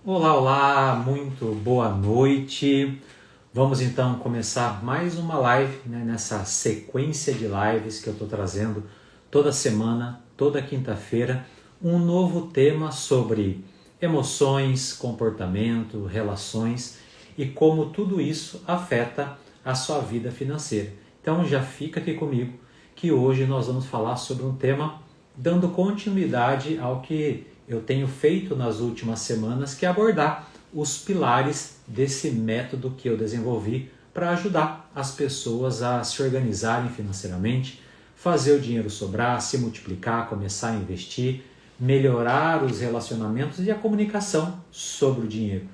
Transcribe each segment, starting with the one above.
Olá, olá, muito boa noite. Vamos então começar mais uma live, nessa sequência de lives que eu estou trazendo toda semana, toda quinta-feira, um novo tema sobre emoções, comportamento, relações e como tudo isso afeta a sua vida financeira. Então já fica aqui comigo que hoje nós vamos falar sobre um tema dando continuidade ao que eu tenho feito nas últimas semanas, que é abordar os pilares desse método que eu desenvolvi para ajudar as pessoas a se organizarem financeiramente, fazer o dinheiro sobrar, se multiplicar, começar a investir, melhorar os relacionamentos e a comunicação sobre o dinheiro.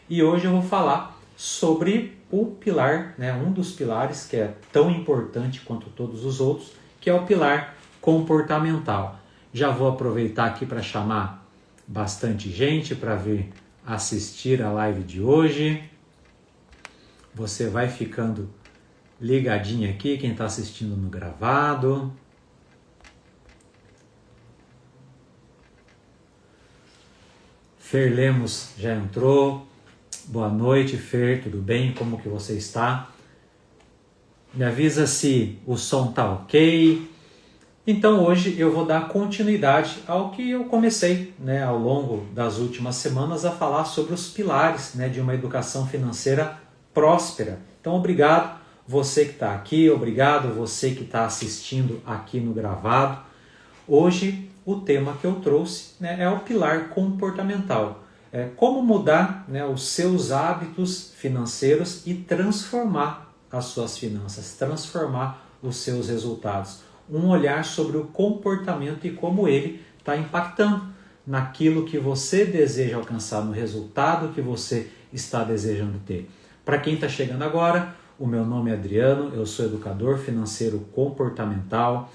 E hoje eu vou falar sobre o pilar, um dos pilares que é tão importante quanto todos os outros, que é o pilar comportamental. Já vou aproveitar aqui para chamar bastante gente para vir assistir a live de hoje. Você vai ficando ligadinho aqui, quem está assistindo no gravado. Fer Lemos já entrou. Boa noite, Fer, tudo bem? Como que você está? Me avisa se o som está ok. Então hoje eu vou dar continuidade ao que eu comecei ao longo das últimas semanas a falar sobre os pilares de uma educação financeira próspera. Então obrigado você que está aqui, obrigado você que está assistindo aqui no gravado. Hoje o tema que eu trouxe é o pilar comportamental. Como mudar os seus hábitos financeiros e transformar as suas finanças, transformar os seus resultados. Um olhar sobre o comportamento e como ele está impactando naquilo que você deseja alcançar, no resultado que você está desejando ter. Para quem está chegando agora, o meu nome é Adriano, eu sou educador financeiro comportamental,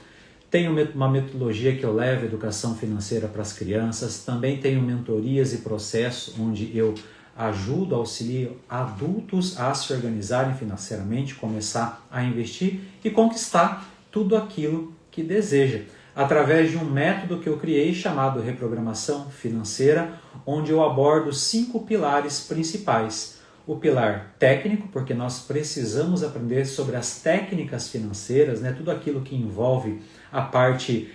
tenho uma metodologia que eu levo educação financeira para as crianças, também tenho mentorias e processos onde eu ajudo, auxilio adultos a se organizarem financeiramente, começar a investir e conquistar tudo aquilo que deseja, através de um método que eu criei chamado Reprogramação Financeira, onde eu abordo 5 pilares principais. O pilar técnico, porque nós precisamos aprender sobre as técnicas financeiras, tudo aquilo que envolve a parte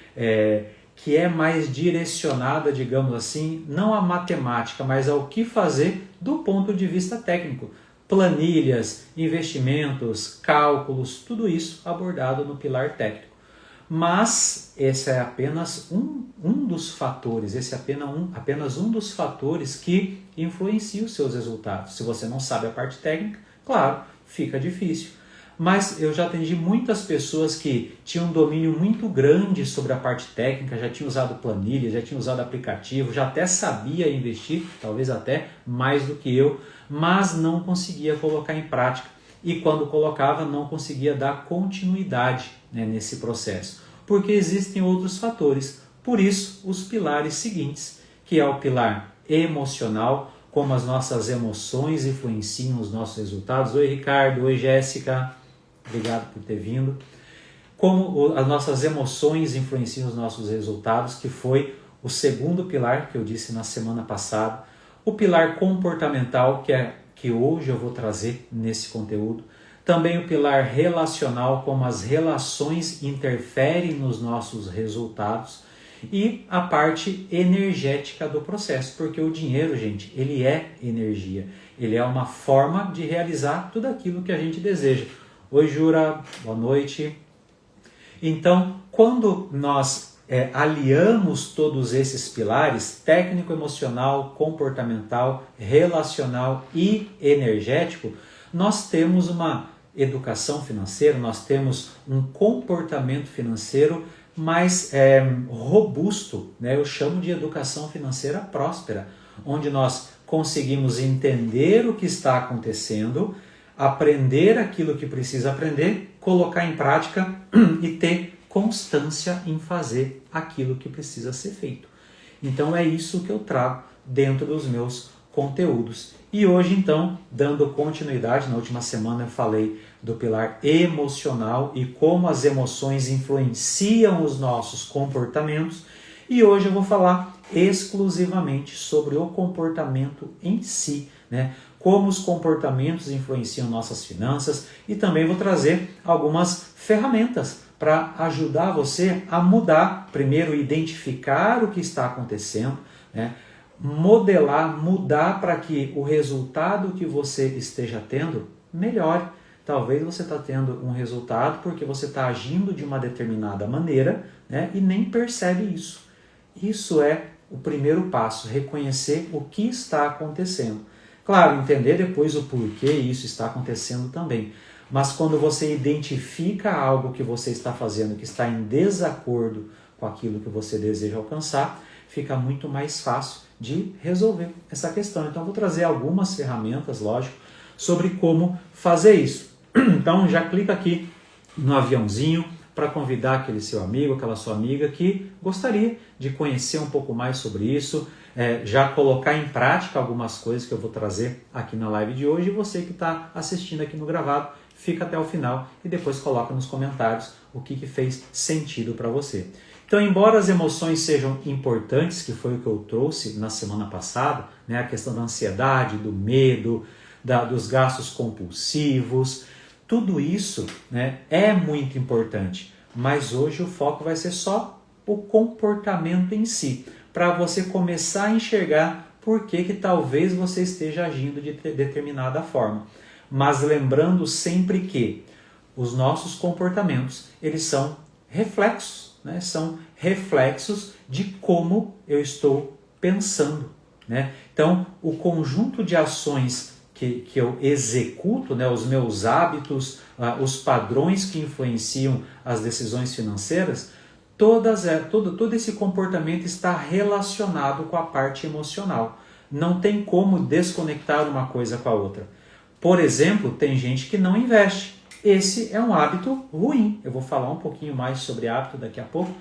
que é mais direcionada, digamos assim, não à matemática, mas ao que fazer do ponto de vista técnico. Planilhas, investimentos, cálculos, tudo isso abordado no pilar técnico. Mas esse é apenas um dos fatores, esse é apenas um dos fatores que influencia os seus resultados. Se você não sabe a parte técnica, claro, fica difícil. Mas eu já atendi muitas pessoas que tinham um domínio muito grande sobre a parte técnica, já tinham usado planilha, já tinham usado aplicativo, já até sabia investir, talvez até mais do que eu, mas não conseguia colocar em prática. E quando colocava, não conseguia dar continuidade nesse processo. Porque existem outros fatores. Por isso, os pilares seguintes, que é o pilar emocional, como as nossas emoções influenciam os nossos resultados. Oi, Ricardo. Oi, Jéssica. Obrigado por ter vindo. Como as nossas emoções influenciam os nossos resultados, que foi o segundo pilar que eu disse na semana passada. O pilar comportamental, que hoje eu vou trazer nesse conteúdo. Também o pilar relacional, como as relações interferem nos nossos resultados. E a parte energética do processo, porque o dinheiro, gente, ele é energia. Ele é uma forma de realizar tudo aquilo que a gente deseja. Oi, Jura, boa noite. Então, quando nós aliamos todos esses pilares, técnico, emocional, comportamental, relacional e energético, nós temos uma educação financeira, nós temos um comportamento financeiro mais robusto, eu chamo de educação financeira próspera, onde nós conseguimos entender o que está acontecendo, aprender aquilo que precisa aprender, colocar em prática e ter constância em fazer aquilo que precisa ser feito. Então é isso que eu trago dentro dos meus conteúdos. E hoje, então, dando continuidade, na última semana eu falei do pilar emocional e como as emoções influenciam os nossos comportamentos. E hoje eu vou falar exclusivamente sobre o comportamento em si, né? Como os comportamentos influenciam nossas finanças, e também vou trazer algumas ferramentas para ajudar você a mudar, primeiro identificar o que está acontecendo, né? Modelar, mudar para que o resultado que você esteja tendo melhore. Talvez você está tendo um resultado porque você está agindo de uma determinada maneira, né, e nem percebe isso. Isso é o primeiro passo, reconhecer o que está acontecendo. Claro, entender depois o porquê isso está acontecendo também. Mas quando você identifica algo que você está fazendo que está em desacordo com aquilo que você deseja alcançar, fica muito mais fácil de resolver essa questão. Então, eu vou trazer algumas ferramentas, lógico, sobre como fazer isso. Então, já clica aqui no aviãozinho para convidar aquele seu amigo, aquela sua amiga que gostaria de conhecer um pouco mais sobre isso, já colocar em prática algumas coisas que eu vou trazer aqui na live de hoje. E você que está assistindo aqui no gravado, fica até o final e depois coloca nos comentários o que fez sentido para você. Então, embora as emoções sejam importantes, que foi o que eu trouxe na semana passada, né, a questão da ansiedade, do medo, dos gastos compulsivos, tudo isso, né, é muito importante. Mas hoje o foco vai ser só o comportamento em si, para você começar a enxergar por que talvez você esteja agindo de determinada forma. Mas lembrando sempre que os nossos comportamentos, eles são reflexos, né? São reflexos de como eu estou pensando, né? Então, o conjunto de ações que eu executo, né, os meus hábitos, os padrões que influenciam as decisões financeiras, todo esse comportamento está relacionado com a parte emocional. Não tem como desconectar uma coisa com a outra. Por exemplo, tem gente que não investe. Esse é um hábito ruim. Eu vou falar um pouquinho mais sobre hábito daqui a pouco,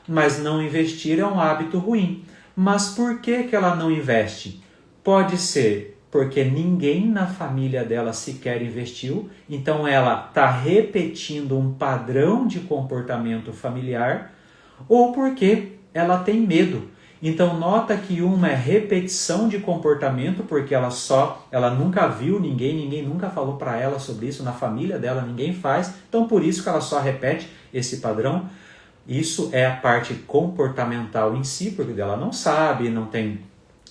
mas não investir é um hábito ruim. Mas por que ela não investe? Pode ser porque ninguém na família dela sequer investiu, então ela está repetindo um padrão de comportamento familiar, ou porque ela tem medo. Então nota que uma é repetição de comportamento, porque ela nunca viu ninguém nunca falou para ela sobre isso, na família dela ninguém faz, então por isso que ela só repete esse padrão. Isso é a parte comportamental em si, porque ela não sabe, não tem,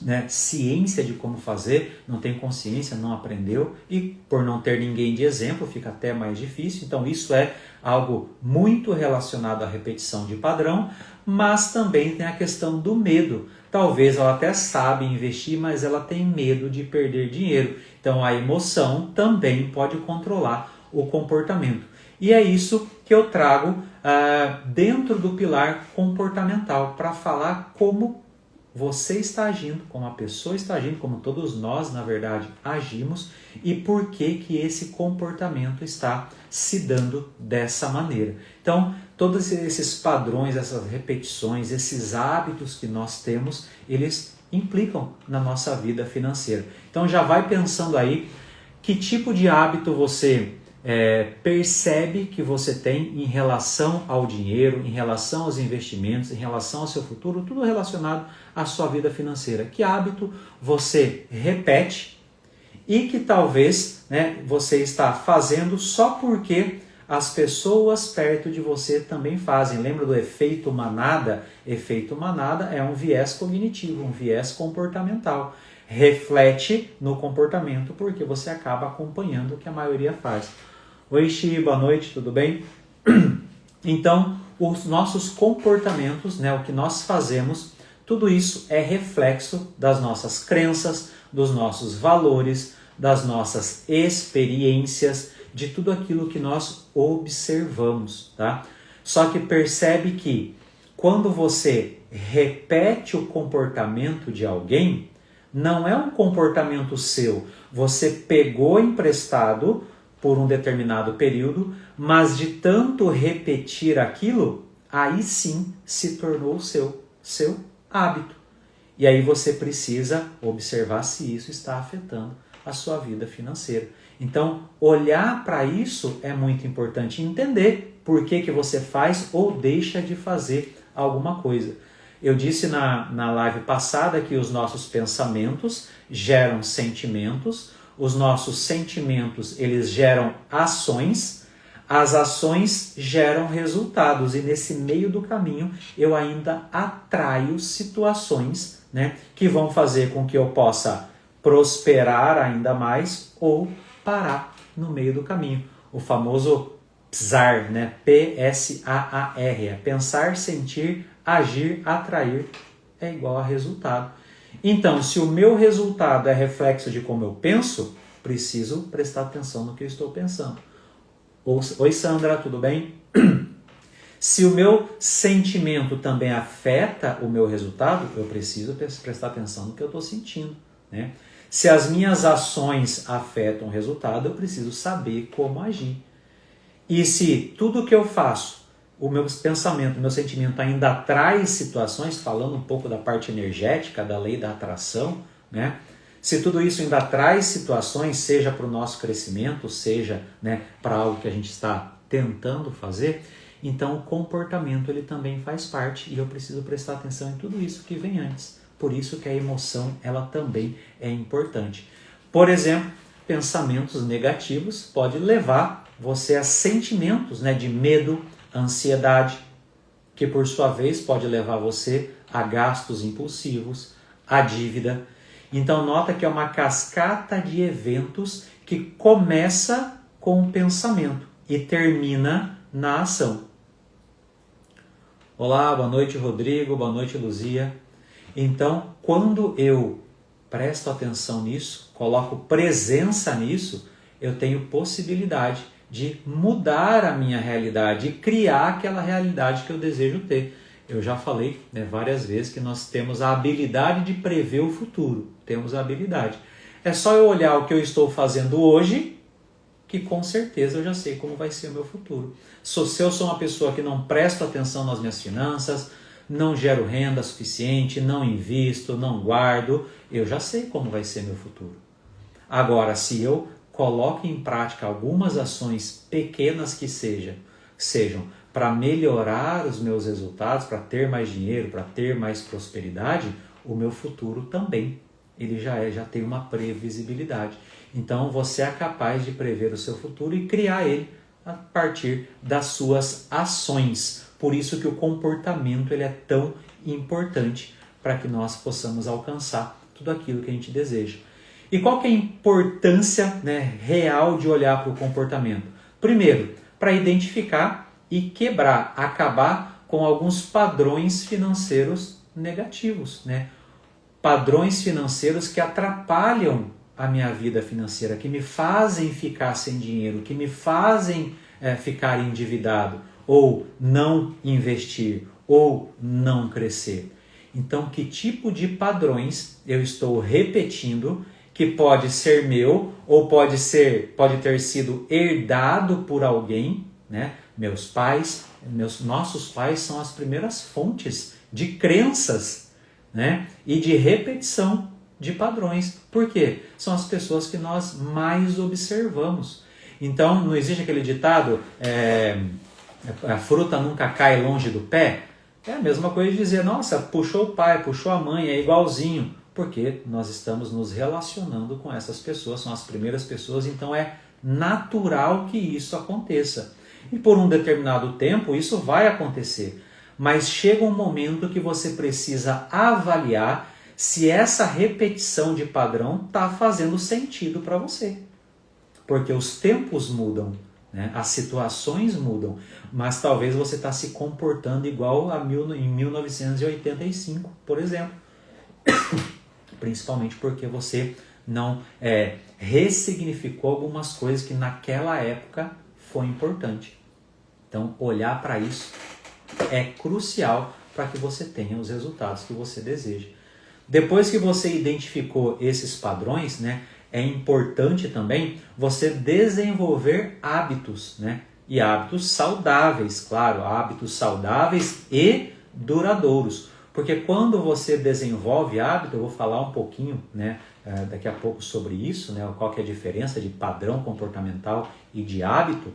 né, ciência de como fazer, não tem consciência, não aprendeu, e por não ter ninguém de exemplo fica até mais difícil. Então isso é algo muito relacionado à repetição de padrão, mas também tem a questão do medo. Talvez ela até sabe investir, mas ela tem medo de perder dinheiro. Então a emoção também pode controlar o comportamento. E é isso que eu trago dentro do pilar comportamental, para falar como você está agindo, como a pessoa está agindo, como todos nós, na verdade, agimos, e por que esse comportamento está se dando dessa maneira. Então, todos esses padrões, essas repetições, esses hábitos que nós temos, eles implicam na nossa vida financeira. Então, já vai pensando aí que tipo de hábito você percebe que você tem em relação ao dinheiro, em relação aos investimentos, em relação ao seu futuro, tudo relacionado à sua vida financeira. Que hábito você repete e que talvez, né, você está fazendo só porque as pessoas perto de você também fazem. Lembra do efeito manada? Efeito manada é um viés cognitivo, um viés comportamental. Reflete no comportamento porque você acaba acompanhando o que a maioria faz. Oi, Xi, boa noite, tudo bem? Então, os nossos comportamentos, né, o que nós fazemos, tudo isso é reflexo das nossas crenças, dos nossos valores, das nossas experiências, de tudo aquilo que nós observamos, tá? Só que percebe que quando você repete o comportamento de alguém, não é um comportamento seu. Você pegou emprestado por um determinado período, mas de tanto repetir aquilo, aí sim se tornou seu hábito. E aí você precisa observar se isso está afetando a sua vida financeira. Então, olhar para isso é muito importante, entender por que você faz ou deixa de fazer alguma coisa. Eu disse na live passada que os nossos pensamentos geram sentimentos, os nossos sentimentos eles geram ações, as ações geram resultados e nesse meio do caminho eu ainda atraio situações, né, que vão fazer com que eu possa prosperar ainda mais ou parar no meio do caminho. O famoso PSAR, né? P-S-A-A-R, é pensar, sentir, agir, atrair, é igual a resultado. Então, se o meu resultado é reflexo de como eu penso, preciso prestar atenção no que eu estou pensando. Oi Sandra, tudo bem? Se o meu sentimento também afeta o meu resultado, eu preciso prestar atenção no que eu estou sentindo, né? Se as minhas ações afetam o resultado, eu preciso saber como agir. E se tudo que eu faço, o meu pensamento, o meu sentimento ainda atrai situações, falando um pouco da parte energética, da lei da atração, né? Se tudo isso ainda traz situações, seja para o nosso crescimento, seja, né, para algo que a gente está tentando fazer, então o comportamento ele também faz parte e eu preciso prestar atenção em tudo isso que vem antes. Por isso que a emoção ela também é importante. Por exemplo, pensamentos negativos podem levar você a sentimentos, né, de medo, ansiedade, que por sua vez pode levar você a gastos impulsivos, a dívida. Então nota que é uma cascata de eventos que começa com o pensamento e termina na ação. Olá, boa noite Rodrigo, boa noite Luzia. Então, quando eu presto atenção nisso, coloco presença nisso, eu tenho possibilidade de mudar a minha realidade e criar aquela realidade que eu desejo ter. Eu já falei, né, várias vezes que nós temos a habilidade de prever o futuro. Temos a habilidade. É só eu olhar o que eu estou fazendo hoje, que com certeza eu já sei como vai ser o meu futuro. Se eu sou uma pessoa que não presto atenção nas minhas finanças, não gero renda suficiente, não invisto, não guardo, eu já sei como vai ser meu futuro. Agora, se eu coloco em prática algumas ações pequenas que sejam para melhorar os meus resultados, para ter mais dinheiro, para ter mais prosperidade, o meu futuro também ele já tem uma previsibilidade. Então você é capaz de prever o seu futuro e criar ele a partir das suas ações. Por isso que o comportamento ele é tão importante para que nós possamos alcançar tudo aquilo que a gente deseja. E qual que é a importância, né, real de olhar para o comportamento? Primeiro, para identificar e quebrar, acabar com alguns padrões financeiros negativos, né? Padrões financeiros que atrapalham a minha vida financeira, que me fazem ficar sem dinheiro, que me fazem ficar endividado, ou não investir, ou não crescer. Então, que tipo de padrões eu estou repetindo que pode ser meu ou pode ter sido herdado por alguém, né? Meus pais, nossos pais são as primeiras fontes de crenças, né? E de repetição de padrões. Por quê? São as pessoas que nós mais observamos. Então, não existe aquele ditado, a fruta nunca cai longe do pé? É a mesma coisa de dizer, nossa, puxou o pai, puxou a mãe, é igualzinho. Porque nós estamos nos relacionando com essas pessoas, são as primeiras pessoas, então é natural que isso aconteça. E por um determinado tempo isso vai acontecer. Mas chega um momento que você precisa avaliar se essa repetição de padrão está fazendo sentido para você. Porque os tempos mudam, né? As situações mudam, mas talvez você está se comportando igual em 1985, por exemplo. Principalmente porque você não ressignificou algumas coisas que naquela época foi importante. Então, olhar para isso é crucial para que você tenha os resultados que você deseja. Depois que você identificou esses padrões, né, é importante também você desenvolver hábitos, né? E hábitos saudáveis, claro, hábitos saudáveis e duradouros. Porque quando você desenvolve hábito, eu vou falar um pouquinho, né, daqui a pouco sobre isso, né, qual que é a diferença de padrão comportamental e de hábito.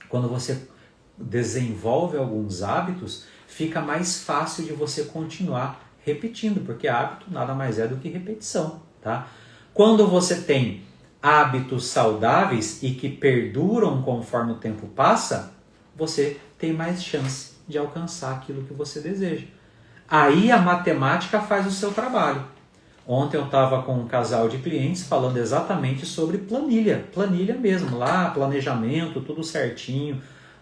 Quando você desenvolve alguns hábitos, fica mais fácil de você continuar repetindo, porque hábito nada mais é do que repetição, tá? Quando você tem hábitos saudáveis e que perduram conforme o tempo passa, você tem mais chance de alcançar aquilo que você deseja. Aí a matemática faz o seu trabalho. Ontem eu estava com um casal de clientes falando exatamente sobre planilha mesmo, lá planejamento, tudo certinho,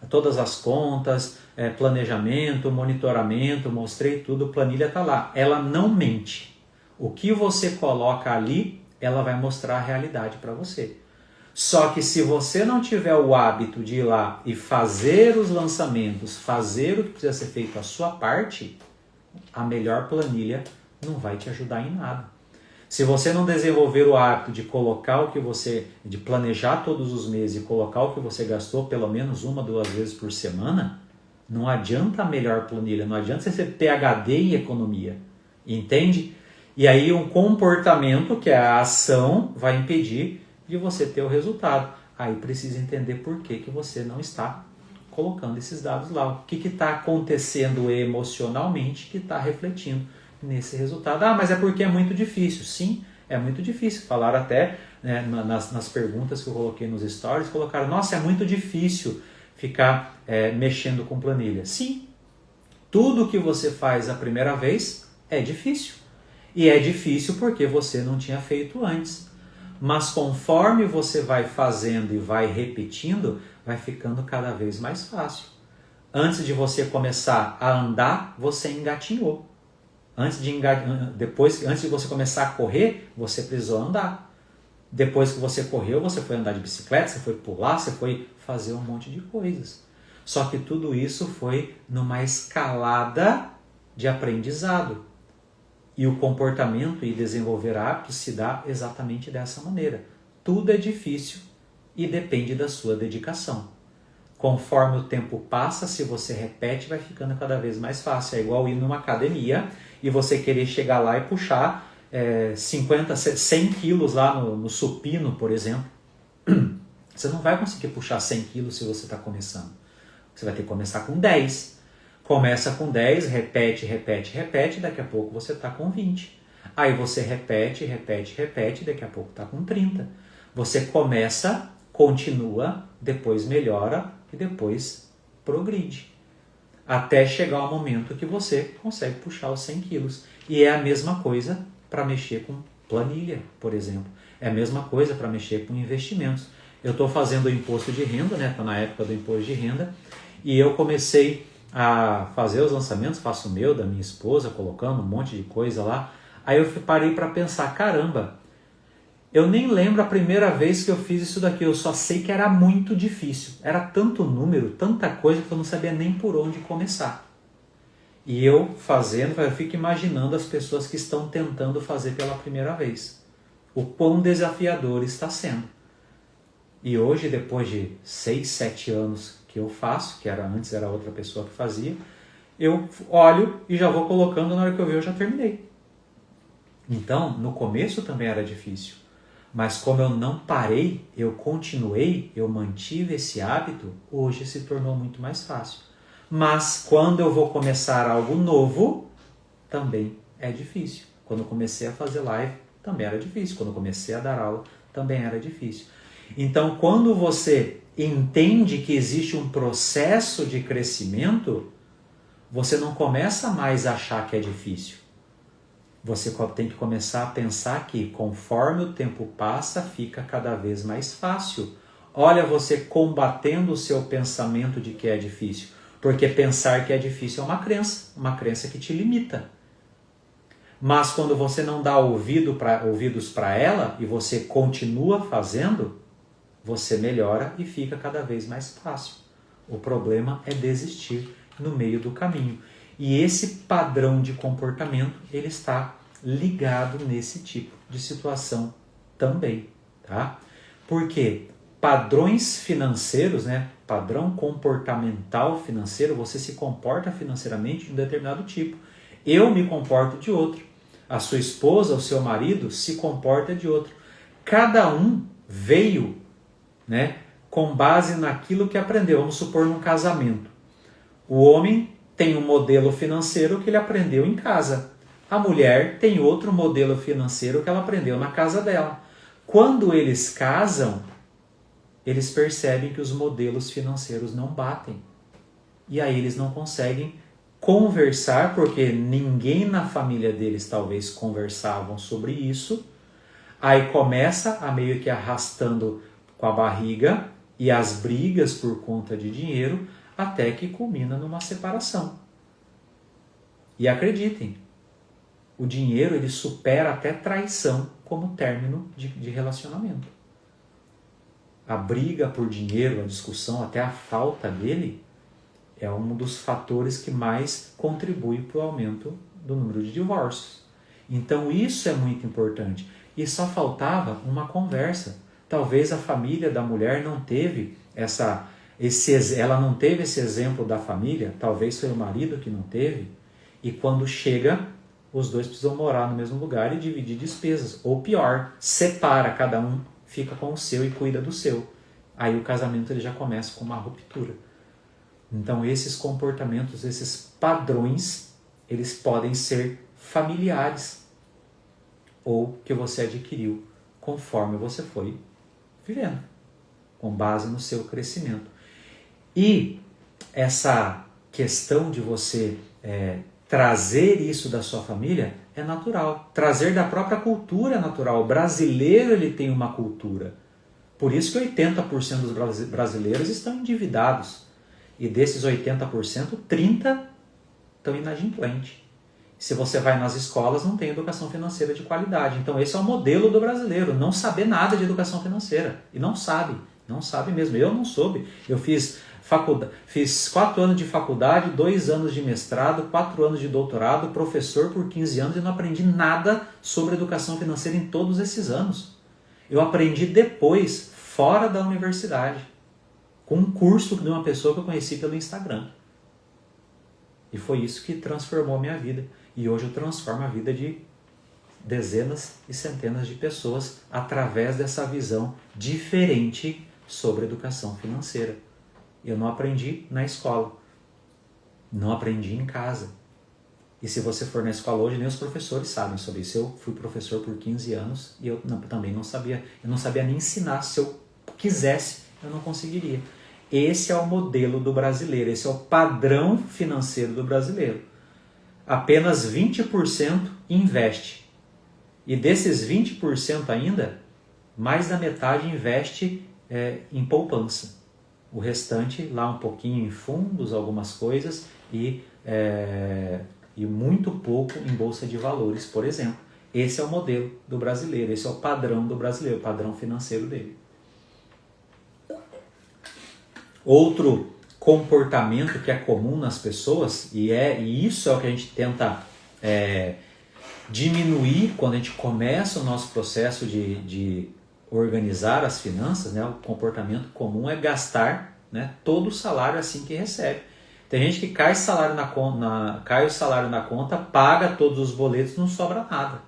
todas as contas, planejamento, monitoramento, mostrei tudo, planilha está lá. Ela não mente. O que você coloca ali, ela vai mostrar a realidade para você. Só que se você não tiver o hábito de ir lá e fazer os lançamentos, fazer o que precisa ser feito a sua parte, a melhor planilha não vai te ajudar em nada. Se você não desenvolver o hábito de colocar o que você, de planejar todos os meses e colocar o que você gastou pelo menos 1, 2 vezes por semana, não adianta a melhor planilha, não adianta você ser PhD em economia, entende? E aí um comportamento, que é a ação, vai impedir de você ter o resultado. Aí precisa entender por que você não está colocando esses dados lá. O que está acontecendo emocionalmente que está refletindo nesse resultado. Ah, mas é porque é muito difícil. Sim, é muito difícil. Falaram até, né, nas perguntas que eu coloquei nos stories, colocaram, nossa, é muito difícil ficar mexendo com planilha. Sim, tudo que você faz a primeira vez é difícil. E é difícil porque você não tinha feito antes. Mas conforme você vai fazendo e vai repetindo, vai ficando cada vez mais fácil. Antes de você começar a andar, você engatinhou. Antes de você começar a correr, você precisou andar. Depois que você correu, você foi andar de bicicleta, você foi pular, você foi fazer um monte de coisas. Só que tudo isso foi numa escalada de aprendizado. E o comportamento e desenvolver hábitos se dá exatamente dessa maneira. Tudo é difícil e depende da sua dedicação. Conforme o tempo passa, se você repete, vai ficando cada vez mais fácil. É igual ir numa academia e você querer chegar lá e puxar 100 quilos lá no supino, por exemplo. Você não vai conseguir puxar 100 quilos se você está começando. Você vai ter que começar com 10. Começa com 10, repete, daqui a pouco você está com 20. Aí você repete, daqui a pouco está com 30. Você começa, continua, depois melhora e depois progride. Até chegar ao momento que você consegue puxar os 100 quilos. E é a mesma coisa para mexer com planilha, por exemplo. É a mesma coisa para mexer com investimentos. Eu estou fazendo o imposto de renda, né? Estou na época do imposto de renda, e eu comecei a fazer os lançamentos, faço o meu, da minha esposa, colocando um monte de coisa lá. Aí eu parei para pensar, caramba, eu nem lembro a primeira vez que eu fiz isso daqui, eu só sei que era muito difícil. Era tanto número, tanta coisa que eu não sabia nem por onde começar. E eu fazendo, eu fico imaginando as pessoas que estão tentando fazer pela primeira vez. O quão desafiador está sendo. E hoje, depois de 6, 7 anos que eu faço, que antes era outra pessoa que fazia, eu olho e já vou colocando, na hora que eu ver eu já terminei. Então, no começo também era difícil, mas como eu não parei, eu continuei, eu mantive esse hábito, hoje se tornou muito mais fácil. Mas quando eu vou começar algo novo, também é difícil. Quando eu comecei a fazer live, também era difícil. Quando eu comecei a dar aula, também era difícil. Então, quando você entende que existe um processo de crescimento, você não começa mais a achar que é difícil. Você tem que começar a pensar que, conforme o tempo passa, fica cada vez mais fácil. Olha você combatendo o seu pensamento de que é difícil. Porque pensar que é difícil é uma crença que te limita. Mas quando você não dá ouvidos para ela e você continua fazendo, você melhora e fica cada vez mais fácil. O problema é desistir no meio do caminho. E esse padrão de comportamento, ele está ligado nesse tipo de situação também, tá? Porque padrões financeiros, né? Padrão comportamental financeiro, você se comporta financeiramente de um determinado tipo. Eu me comporto de outro. A sua esposa, o seu marido se comporta de outro. Cada um veio, né, com base naquilo que aprendeu. Vamos supor num casamento. O homem tem um modelo financeiro que ele aprendeu em casa. A mulher tem outro modelo financeiro que ela aprendeu na casa dela. Quando eles casam, eles percebem que os modelos financeiros não batem. E aí eles não conseguem conversar, porque ninguém na família deles talvez conversavam sobre isso. Aí começa a meio que arrastando com a barriga e as brigas por conta de dinheiro, até que culmina numa separação. E acreditem, o dinheiro ele supera até traição como término de relacionamento. A briga por dinheiro, a discussão, até a falta dele, é um dos fatores que mais contribui para o aumento do número de divórcios. Então isso é muito importante. E só faltava uma conversa. Talvez a família da mulher não teve ela não teve esse exemplo da família, talvez foi o marido que não teve, e quando chega, os dois precisam morar no mesmo lugar e dividir despesas. Ou pior, separa, cada um fica com o seu e cuida do seu. Aí o casamento ele já começa com uma ruptura. Então esses comportamentos, esses padrões, eles podem ser familiares ou que você adquiriu conforme você foi vivendo, com base no seu crescimento. E essa questão de você trazer isso da sua família é natural. Trazer da própria cultura é natural. O brasileiro ele tem uma cultura. Por isso que 80% dos brasileiros estão endividados. E desses 80%, 30% estão inadimplentes. Se você vai nas escolas, não tem educação financeira de qualidade. Então esse é o modelo do brasileiro, não saber nada de educação financeira. E não sabe mesmo. Eu não soube. Eu fiz 4 anos de faculdade, 2 anos de mestrado, 4 anos de doutorado, professor por 15 anos e não aprendi nada sobre educação financeira em todos esses anos. Eu aprendi depois, fora da universidade, com um curso de uma pessoa que eu conheci pelo Instagram. E foi isso que transformou a minha vida. E hoje eu transformo a vida de dezenas e centenas de pessoas através dessa visão diferente sobre educação financeira. Eu não aprendi na escola, não aprendi em casa. E se você for na escola hoje, nem os professores sabem sobre isso. Eu fui professor por 15 anos e eu também não sabia. Eu não sabia nem ensinar. Se eu quisesse, eu não conseguiria. Esse é o modelo do brasileiro, esse é o padrão financeiro do brasileiro. Apenas 20% investe. E desses 20% ainda, mais da metade investe em poupança. O restante, lá um pouquinho em fundos, algumas coisas, e muito pouco em bolsa de valores, por exemplo. Esse é o modelo do brasileiro, esse é o padrão do brasileiro, o padrão financeiro dele. Outro comportamento que é comum nas pessoas, e isso é o que a gente tenta diminuir quando a gente começa o nosso processo de organizar as finanças, né? O comportamento comum é gastar, né, todo o salário assim que recebe. Tem gente que cai o salário na conta, paga todos os boletos, não sobra nada.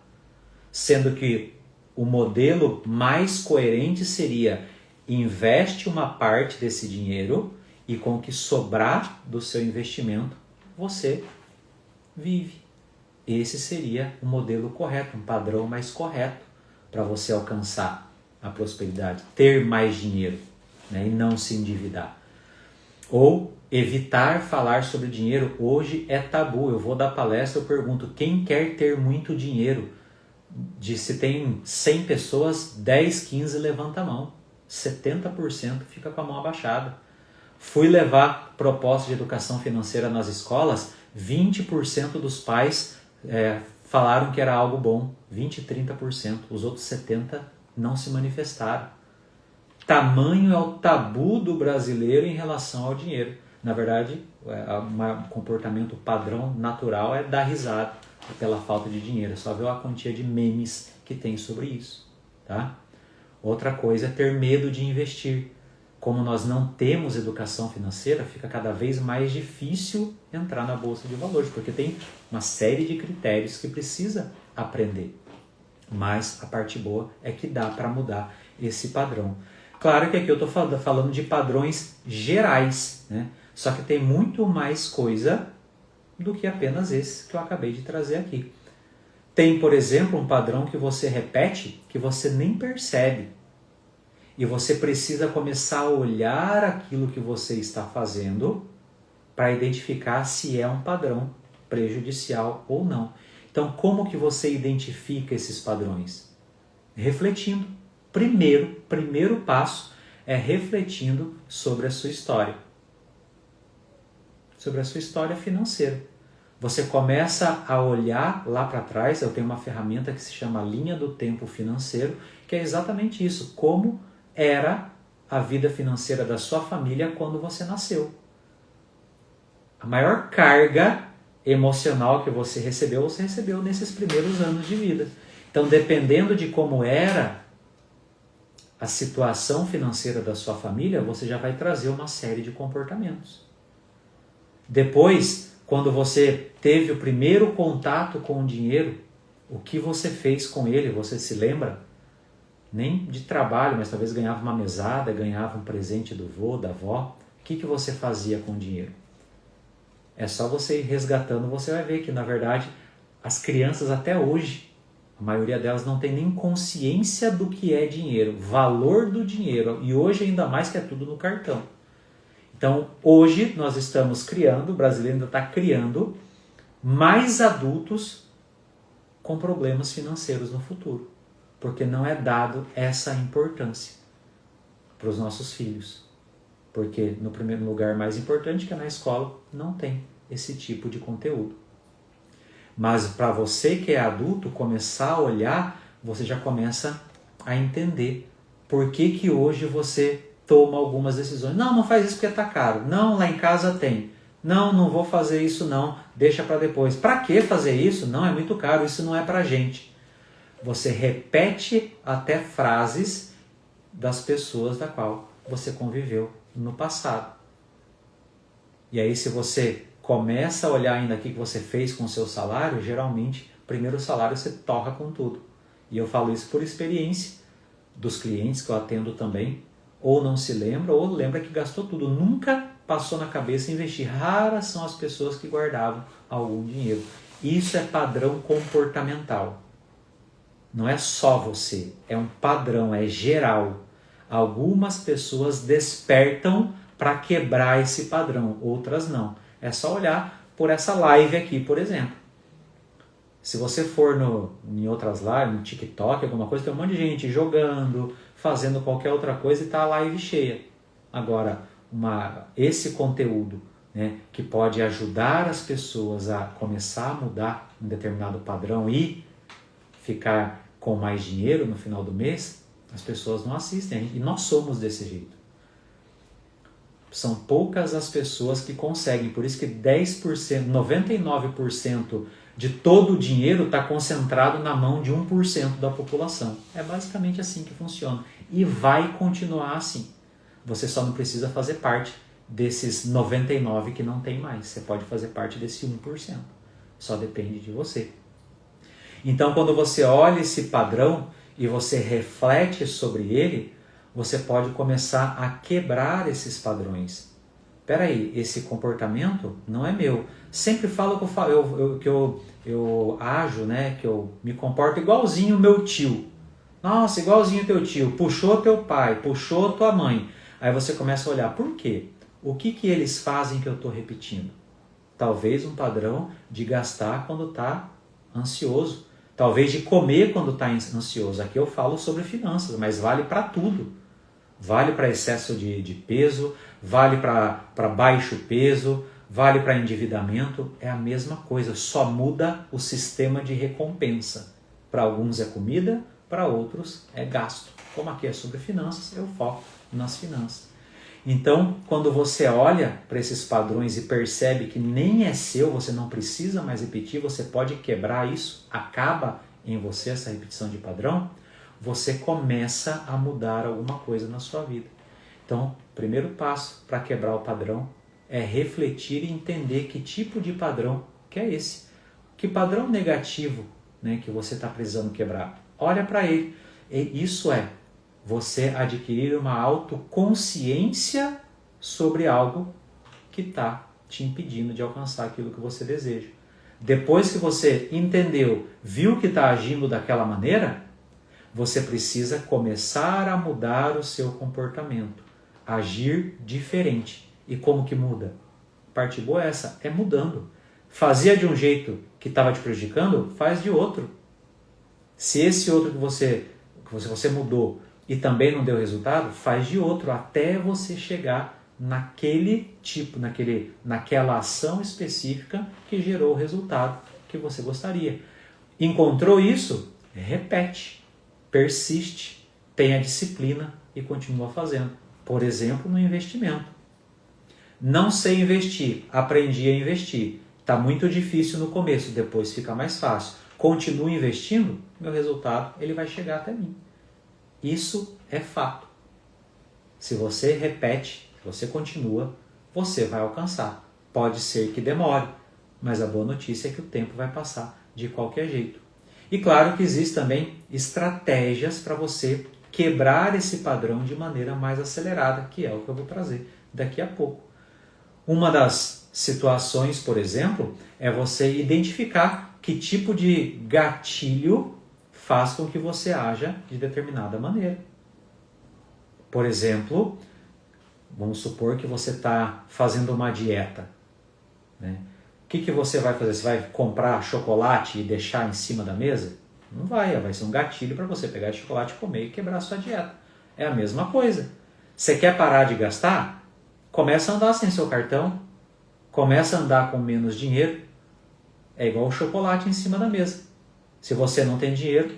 Sendo que o modelo mais coerente seria: investe uma parte desse dinheiro e com o que sobrar do seu investimento, você vive. Esse seria o modelo correto, um padrão mais correto para você alcançar a prosperidade, ter mais dinheiro, né, e não se endividar. Ou evitar falar sobre dinheiro. Hoje é tabu. Eu vou dar palestra, eu pergunto: quem quer ter muito dinheiro? Se tem 100 pessoas, 10, 15 levanta a mão. 70% fica com a mão abaixada. Fui levar proposta de educação financeira nas escolas, 20% dos pais falaram que era algo bom, 20, 30%. Os outros 70% não se manifestaram. Tamanho é o tabu do brasileiro em relação ao dinheiro. Na verdade, um comportamento padrão natural é dar risada pela falta de dinheiro. É só ver a quantia de memes que tem sobre isso, tá? Outra coisa é ter medo de investir. Como nós não temos educação financeira, fica cada vez mais difícil entrar na bolsa de valores, porque tem uma série de critérios que precisa aprender. Mas a parte boa é que dá para mudar esse padrão. Claro que aqui eu estou falando de padrões gerais, né? Só que tem muito mais coisa do que apenas esse que eu acabei de trazer aqui. Tem, por exemplo, um padrão que você repete que você nem percebe. E você precisa começar a olhar aquilo que você está fazendo para identificar se é um padrão prejudicial ou não. Então, como que você identifica esses padrões? Refletindo. Primeiro passo é refletindo sobre a sua história. Sobre a sua história financeira. Você começa a olhar lá para trás. Eu tenho uma ferramenta que se chama Linha do Tempo Financeiro, que é exatamente isso. Como era a vida financeira da sua família quando você nasceu. A maior carga emocional que você recebeu nesses primeiros anos de vida. Então, dependendo de como era a situação financeira da sua família, você já vai trazer uma série de comportamentos. Depois, quando você teve o primeiro contato com o dinheiro, o que você fez com ele, você se lembra? Nem de trabalho, mas talvez ganhava uma mesada, ganhava um presente do vô, da avó. O que você fazia com o dinheiro? É só você ir resgatando, você vai ver que, na verdade, as crianças até hoje, a maioria delas não tem nem consciência do que é dinheiro, valor do dinheiro, e hoje ainda mais que é tudo no cartão. Então, hoje nós estamos criando, o brasileiro ainda está criando, mais adultos com problemas financeiros no futuro, porque não é dado essa importância para os nossos filhos. Porque no primeiro lugar mais importante, que é na escola, não tem esse tipo de conteúdo. Mas para você que é adulto, começar a olhar, você já começa a entender por que hoje você toma algumas decisões. Não faz isso porque está caro. Não, lá em casa tem. Não vou fazer isso não, deixa para depois. Para que fazer isso? Não, é muito caro, isso não é para gente. Você repete até frases das pessoas da qual você conviveu no passado. E aí, se você começa a olhar ainda o que você fez com o seu salário, geralmente, primeiro salário você torra com tudo. E eu falo isso por experiência dos clientes que eu atendo também, ou não se lembra, ou lembra que gastou tudo. Nunca passou na cabeça investir. Raras são as pessoas que guardavam algum dinheiro. Isso é padrão comportamental. Não é só você, é um padrão, é geral. Algumas pessoas despertam para quebrar esse padrão, outras não. É só olhar por essa live aqui, por exemplo. Se você for em outras lives, no TikTok, alguma coisa, tem um monte de gente jogando, fazendo qualquer outra coisa e está a live cheia. Agora, esse conteúdo, né, que pode ajudar as pessoas a começar a mudar um determinado padrão e ficar com mais dinheiro no final do mês, as pessoas não assistem. E nós somos desse jeito. São poucas as pessoas que conseguem. Por isso que 10%, 99% de todo o dinheiro está concentrado na mão de 1% da população. É basicamente assim que funciona. E vai continuar assim. Você só não precisa fazer parte desses 99% que não tem mais. Você pode fazer parte desse 1%. Só depende de você. Então, quando você olha esse padrão e você reflete sobre ele, você pode começar a quebrar esses padrões. Espera aí, esse comportamento não é meu. Sempre falo que eu ajo, né, que eu me comporto igualzinho o meu tio. Nossa, igualzinho o teu tio. Puxou teu pai, puxou tua mãe. Aí você começa a olhar, por quê? O que eles fazem que eu estou repetindo? Talvez um padrão de gastar quando está ansioso. Talvez de comer quando está ansioso. Aqui eu falo sobre finanças, mas vale para tudo. Vale para excesso de peso, vale para baixo peso, vale para endividamento. É a mesma coisa, só muda o sistema de recompensa. Para alguns é comida, para outros é gasto. Como aqui é sobre finanças, eu foco nas finanças. Então, quando você olha para esses padrões e percebe que nem é seu, você não precisa mais repetir, você pode quebrar isso, acaba em você essa repetição de padrão, você começa a mudar alguma coisa na sua vida. Então, o primeiro passo para quebrar o padrão é refletir e entender que tipo de padrão que é esse. Que padrão negativo, né, que você está precisando quebrar. Olha para ele. E isso é você adquirir uma autoconsciência sobre algo que está te impedindo de alcançar aquilo que você deseja. Depois que você entendeu, viu que está agindo daquela maneira, você precisa começar a mudar o seu comportamento, agir diferente. E como que muda? Parte boa é essa, é mudando. Fazia de um jeito que estava te prejudicando, faz de outro. Se esse outro que você mudou e também não deu resultado, faz de outro, até você chegar naquele tipo, naquela ação específica que gerou o resultado que você gostaria. Encontrou isso? Repete, persiste, tenha disciplina e continua fazendo. Por exemplo, no investimento. Não sei investir, aprendi a investir. Está muito difícil no começo, depois fica mais fácil. Continuo investindo, meu resultado ele vai chegar até mim. Isso é fato. Se você repete, se você continua, você vai alcançar. Pode ser que demore, mas a boa notícia é que o tempo vai passar de qualquer jeito. E claro que existem também estratégias para você quebrar esse padrão de maneira mais acelerada, que é o que eu vou trazer daqui a pouco. Uma das situações, por exemplo, é você identificar que tipo de gatilho faz com que você haja de determinada maneira. Por exemplo, vamos supor que você está fazendo uma dieta, né? O que você vai fazer? Você vai comprar chocolate e deixar em cima da mesa? Não vai ser um gatilho para você pegar esse chocolate, comer e quebrar a sua dieta. É a mesma coisa. Você quer parar de gastar? Começa a andar sem seu cartão, começa a andar com menos dinheiro. É igual o chocolate em cima da mesa. Se você não tem dinheiro,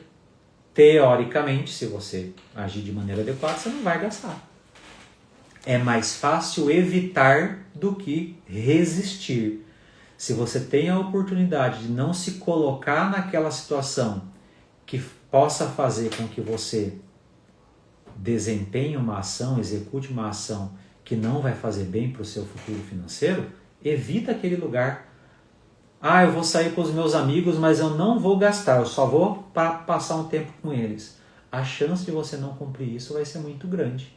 teoricamente, se você agir de maneira adequada, você não vai gastar. É mais fácil evitar do que resistir. Se você tem a oportunidade de não se colocar naquela situação que possa fazer com que você desempenhe uma ação, execute uma ação que não vai fazer bem para o seu futuro financeiro, evita aquele lugar. Eu vou sair com os meus amigos, mas eu não vou gastar, eu só vou passar um tempo com eles. A chance de você não cumprir isso vai ser muito grande.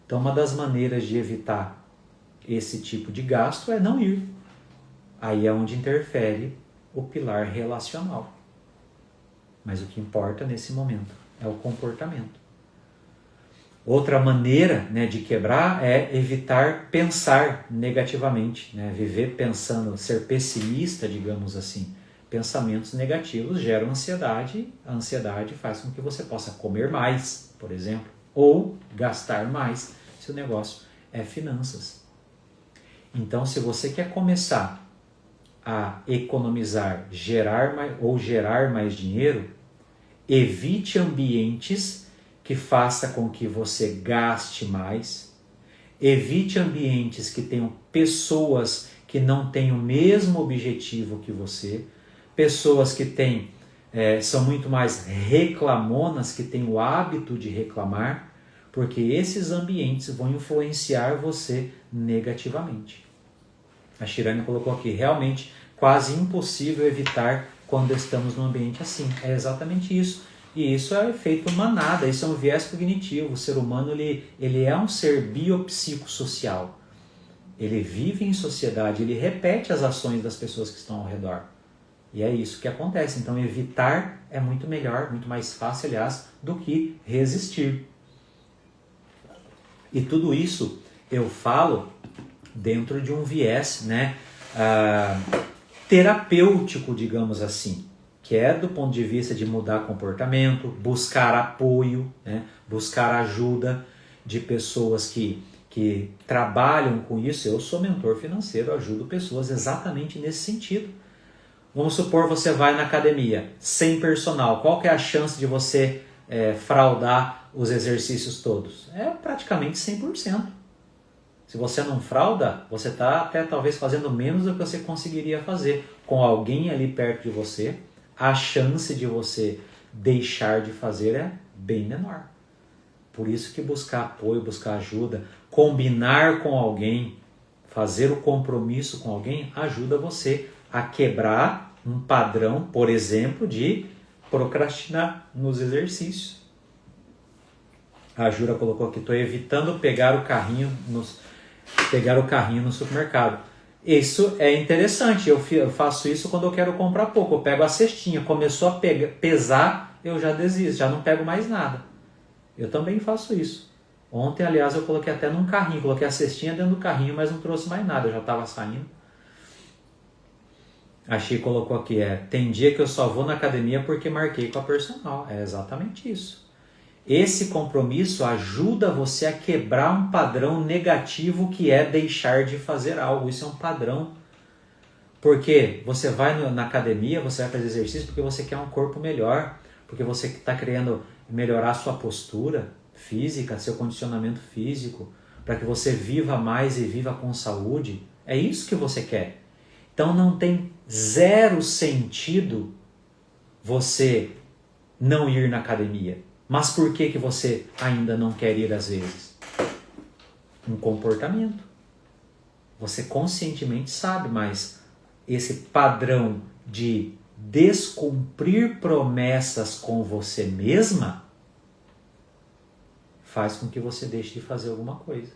Então, uma das maneiras de evitar esse tipo de gasto é não ir. Aí é onde interfere o pilar relacional. Mas o que importa nesse momento é o comportamento. Outra maneira, né, de quebrar é evitar pensar negativamente, né? Viver pensando, ser pessimista, digamos assim. Pensamentos negativos geram ansiedade, a ansiedade faz com que você possa comer mais, por exemplo, ou gastar mais, se o negócio é finanças. Então, se você quer começar a economizar, gerar mais dinheiro, evite ambientes que faça com que você gaste mais. Evite ambientes que tenham pessoas que não têm o mesmo objetivo que você. Pessoas que são muito mais reclamonas, que têm o hábito de reclamar, porque esses ambientes vão influenciar você negativamente. A Shirani colocou aqui, realmente quase impossível evitar quando estamos num ambiente assim. É exatamente isso. E isso é efeito manada, isso é um viés cognitivo. O ser humano ele é um ser biopsicossocial. Ele vive em sociedade, ele repete as ações das pessoas que estão ao redor. E é isso que acontece. Então evitar é muito melhor, muito mais fácil, aliás, do que resistir. E tudo isso eu falo dentro de um viés, né, terapêutico, digamos assim, que é do ponto de vista de mudar comportamento, buscar apoio, né, buscar ajuda de pessoas que trabalham com isso. Eu sou mentor financeiro, ajudo pessoas exatamente nesse sentido. Vamos supor você vai na academia sem personal, qual que é a chance de você fraudar os exercícios todos? É praticamente 100%. Se você não frauda, você está até talvez fazendo menos do que você conseguiria fazer. Com alguém ali perto de você, a chance de você deixar de fazer é bem menor. Por isso que buscar apoio, buscar ajuda, combinar com alguém, fazer o compromisso com alguém, ajuda você a quebrar um padrão, por exemplo, de procrastinar nos exercícios. A Jura colocou aqui, estou evitando pegar o carrinho no supermercado. Isso é interessante, eu faço isso quando eu quero comprar pouco. Eu pego a cestinha, começou a pesar, eu já desisto, já não pego mais nada. Eu também faço isso. Ontem, aliás, eu coloquei até num carrinho, coloquei a cestinha dentro do carrinho, mas não trouxe mais nada, eu já estava saindo. A Chi colocou aqui, tem dia que eu só vou na academia porque marquei com a personal. É exatamente isso. Esse compromisso ajuda você a quebrar um padrão negativo que é deixar de fazer algo. Isso é um padrão. Porque você vai na academia, você vai fazer exercício porque você quer um corpo melhor, porque você está querendo melhorar sua postura física, seu condicionamento físico, para que você viva mais e viva com saúde. É isso que você quer. Então não tem zero sentido você não ir na academia. Mas por que você ainda não quer ir às vezes? Um comportamento. Você conscientemente sabe, mas esse padrão de descumprir promessas com você mesma faz com que você deixe de fazer alguma coisa.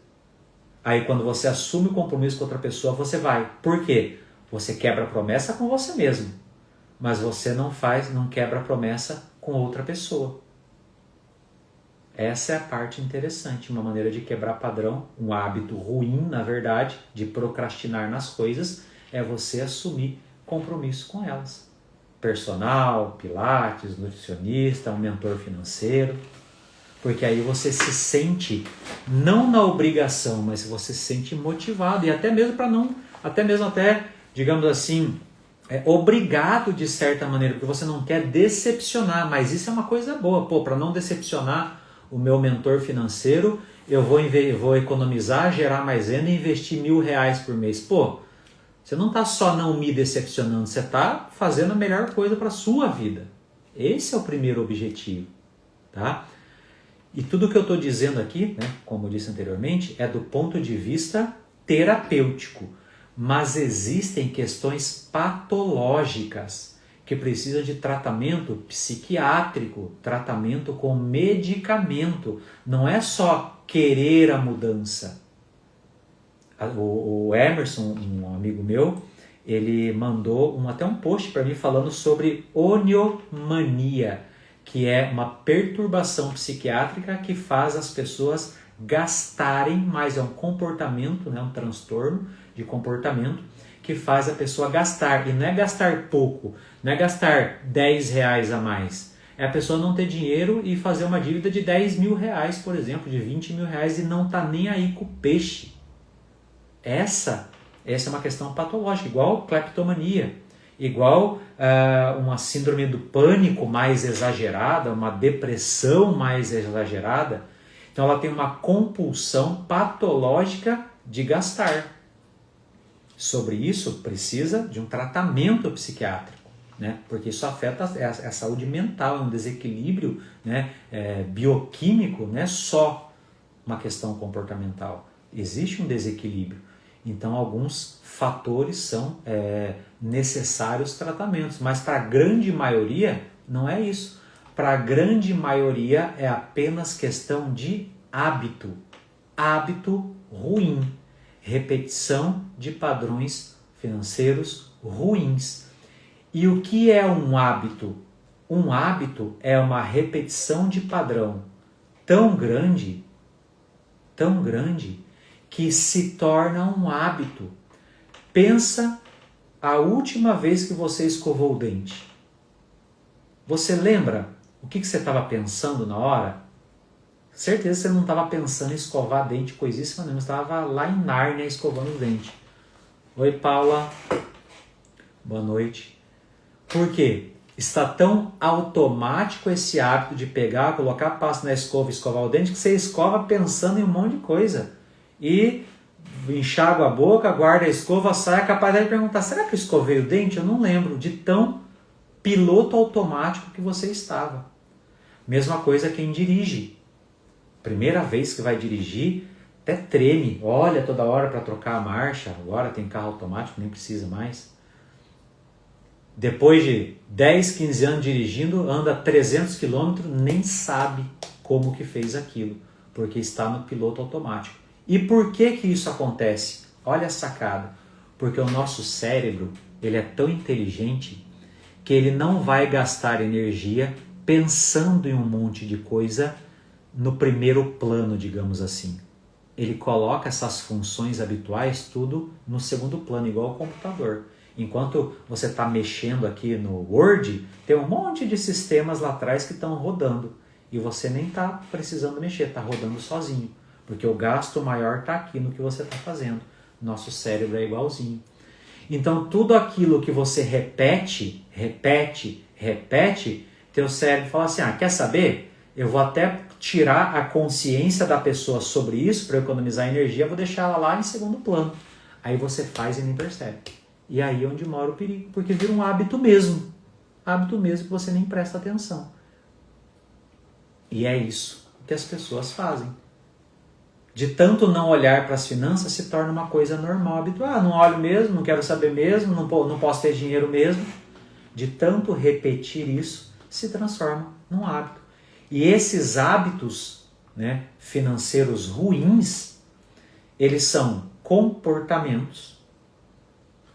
Aí quando você assume o compromisso com outra pessoa, você vai. Por quê? Você quebra a promessa com você mesmo, mas você não quebra a promessa com outra pessoa. Essa é a parte interessante, uma maneira de quebrar padrão, um hábito ruim, na verdade, de procrastinar nas coisas, é você assumir compromisso com elas. Personal, pilates, nutricionista, um mentor financeiro, porque aí você se sente, não na obrigação, mas você se sente motivado, e até mesmo digamos assim, obrigado de certa maneira, porque você não quer decepcionar, mas isso é uma coisa boa, para não decepcionar o meu mentor financeiro, eu vou economizar, gerar mais renda e investir R$1.000 por mês. Você não está só não me decepcionando, você está fazendo a melhor coisa para a sua vida. Esse é o primeiro objetivo. Tá? E tudo que eu estou dizendo aqui, né, como eu disse anteriormente, é do ponto de vista terapêutico. Mas existem questões patológicas que precisam de tratamento psiquiátrico, tratamento com medicamento. Não é só querer a mudança. O Emerson, um amigo meu, ele mandou até um post para mim falando sobre oniomania, que é uma perturbação psiquiátrica que faz as pessoas gastarem mais, é um comportamento, né, um transtorno de comportamento que faz a pessoa gastar, e não é gastar pouco, não é gastar R$10 a mais, é a pessoa não ter dinheiro e fazer uma dívida de R$10.000, por exemplo, de R$20.000 e não tá nem aí com o peixe. Essa é uma questão patológica, igual cleptomania, igual uma síndrome do pânico mais exagerada, uma depressão mais exagerada. Então ela tem uma compulsão patológica de gastar. Sobre isso precisa de um tratamento psiquiátrico, né? Porque isso afeta a saúde mental, é um desequilíbrio, né, bioquímico, não é só uma questão comportamental. Existe um desequilíbrio. Então alguns fatores são necessários tratamentos, mas para a grande maioria não é isso. Para a grande maioria é apenas questão de hábito ruim, repetição de padrões financeiros ruins. E o que é um hábito? Um hábito é uma repetição de padrão tão grande, que se torna um hábito. Pensa a última vez que você escovou o dente. Você lembra o que você estava pensando na hora? Certeza que você não estava pensando em escovar dente, coisíssima nenhuma. Você estava lá em Nárnia escovando o dente. Oi, Paula. Boa noite. Por quê? Está tão automático esse hábito de pegar, colocar pasta na escova e escovar o dente, que você escova pensando em um monte de coisa. E enxágua a boca, guarda a escova, sai, é capaz de perguntar, será que eu escovei o dente? Eu não lembro, de tão piloto automático que você estava. Mesma coisa quem dirige. Primeira vez que vai dirigir, até treme, olha toda hora para trocar a marcha, agora tem carro automático, nem precisa mais. Depois de 10, 15 anos dirigindo, anda 300 km, nem sabe como que fez aquilo, porque está no piloto automático. E por que isso acontece? Olha a sacada. Porque o nosso cérebro, ele é tão inteligente que ele não vai gastar energia pensando em um monte de coisa no primeiro plano, digamos assim. Ele coloca essas funções habituais tudo no segundo plano, igual ao computador. Enquanto você está mexendo aqui no Word, tem um monte de sistemas lá atrás que estão rodando. E você nem está precisando mexer, está rodando sozinho. Porque o gasto maior está aqui no que você está fazendo. Nosso cérebro é igualzinho. Então, tudo aquilo que você repete, teu cérebro fala assim, quer saber? Eu vou até tirar a consciência da pessoa sobre isso para economizar energia, vou deixar ela lá em segundo plano. Aí você faz e nem percebe. E aí é onde mora o perigo, porque vira um hábito mesmo. Hábito mesmo que você nem presta atenção. E é isso que as pessoas fazem. De tanto não olhar para as finanças, se torna uma coisa normal, habitual. Não olho mesmo, não quero saber mesmo, não posso ter dinheiro mesmo. De tanto repetir isso, se transforma num hábito. E esses hábitos, né, financeiros ruins, eles são comportamentos,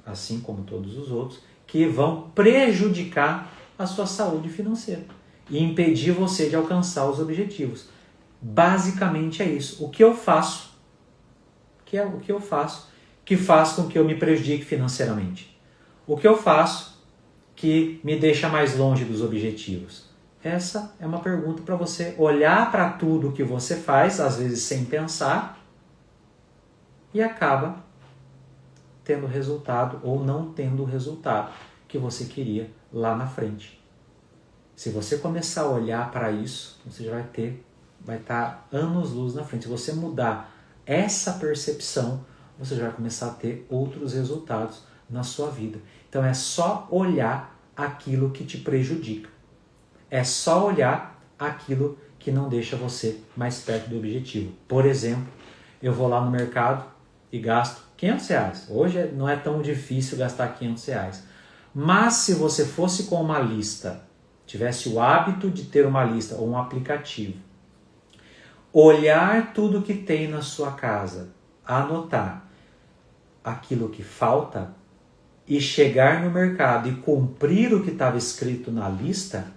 assim como todos os outros, que vão prejudicar a sua saúde financeira e impedir você de alcançar os objetivos. Basicamente é isso. O que eu faço, que faz com que eu me prejudique financeiramente? O que eu faço que me deixa mais longe dos objetivos? Essa é uma pergunta para você olhar para tudo que você faz, às vezes sem pensar, e acaba tendo resultado ou não tendo o resultado que você queria lá na frente. Se você começar a olhar para isso, você já vai estar anos-luz na frente. Se você mudar essa percepção, você já vai começar a ter outros resultados na sua vida. Então é só olhar aquilo que te prejudica. É só olhar aquilo que não deixa você mais perto do objetivo. Por exemplo, eu vou lá no mercado e gasto R$500. Hoje não é tão difícil gastar R$500. Mas se você fosse com uma lista, tivesse o hábito de ter uma lista ou um aplicativo, olhar tudo que tem na sua casa, anotar aquilo que falta e chegar no mercado e cumprir o que estava escrito na lista,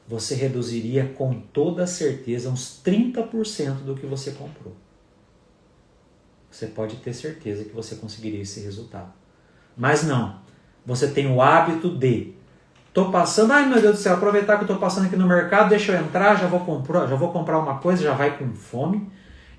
você reduziria com toda certeza uns 30% do que você comprou. Você pode ter certeza que você conseguiria esse resultado. Mas não, você tem o hábito de tô passando, ai meu Deus do céu, aproveitar que eu tô passando aqui no mercado, deixa eu entrar, já vou comprar uma coisa, já vai com fome,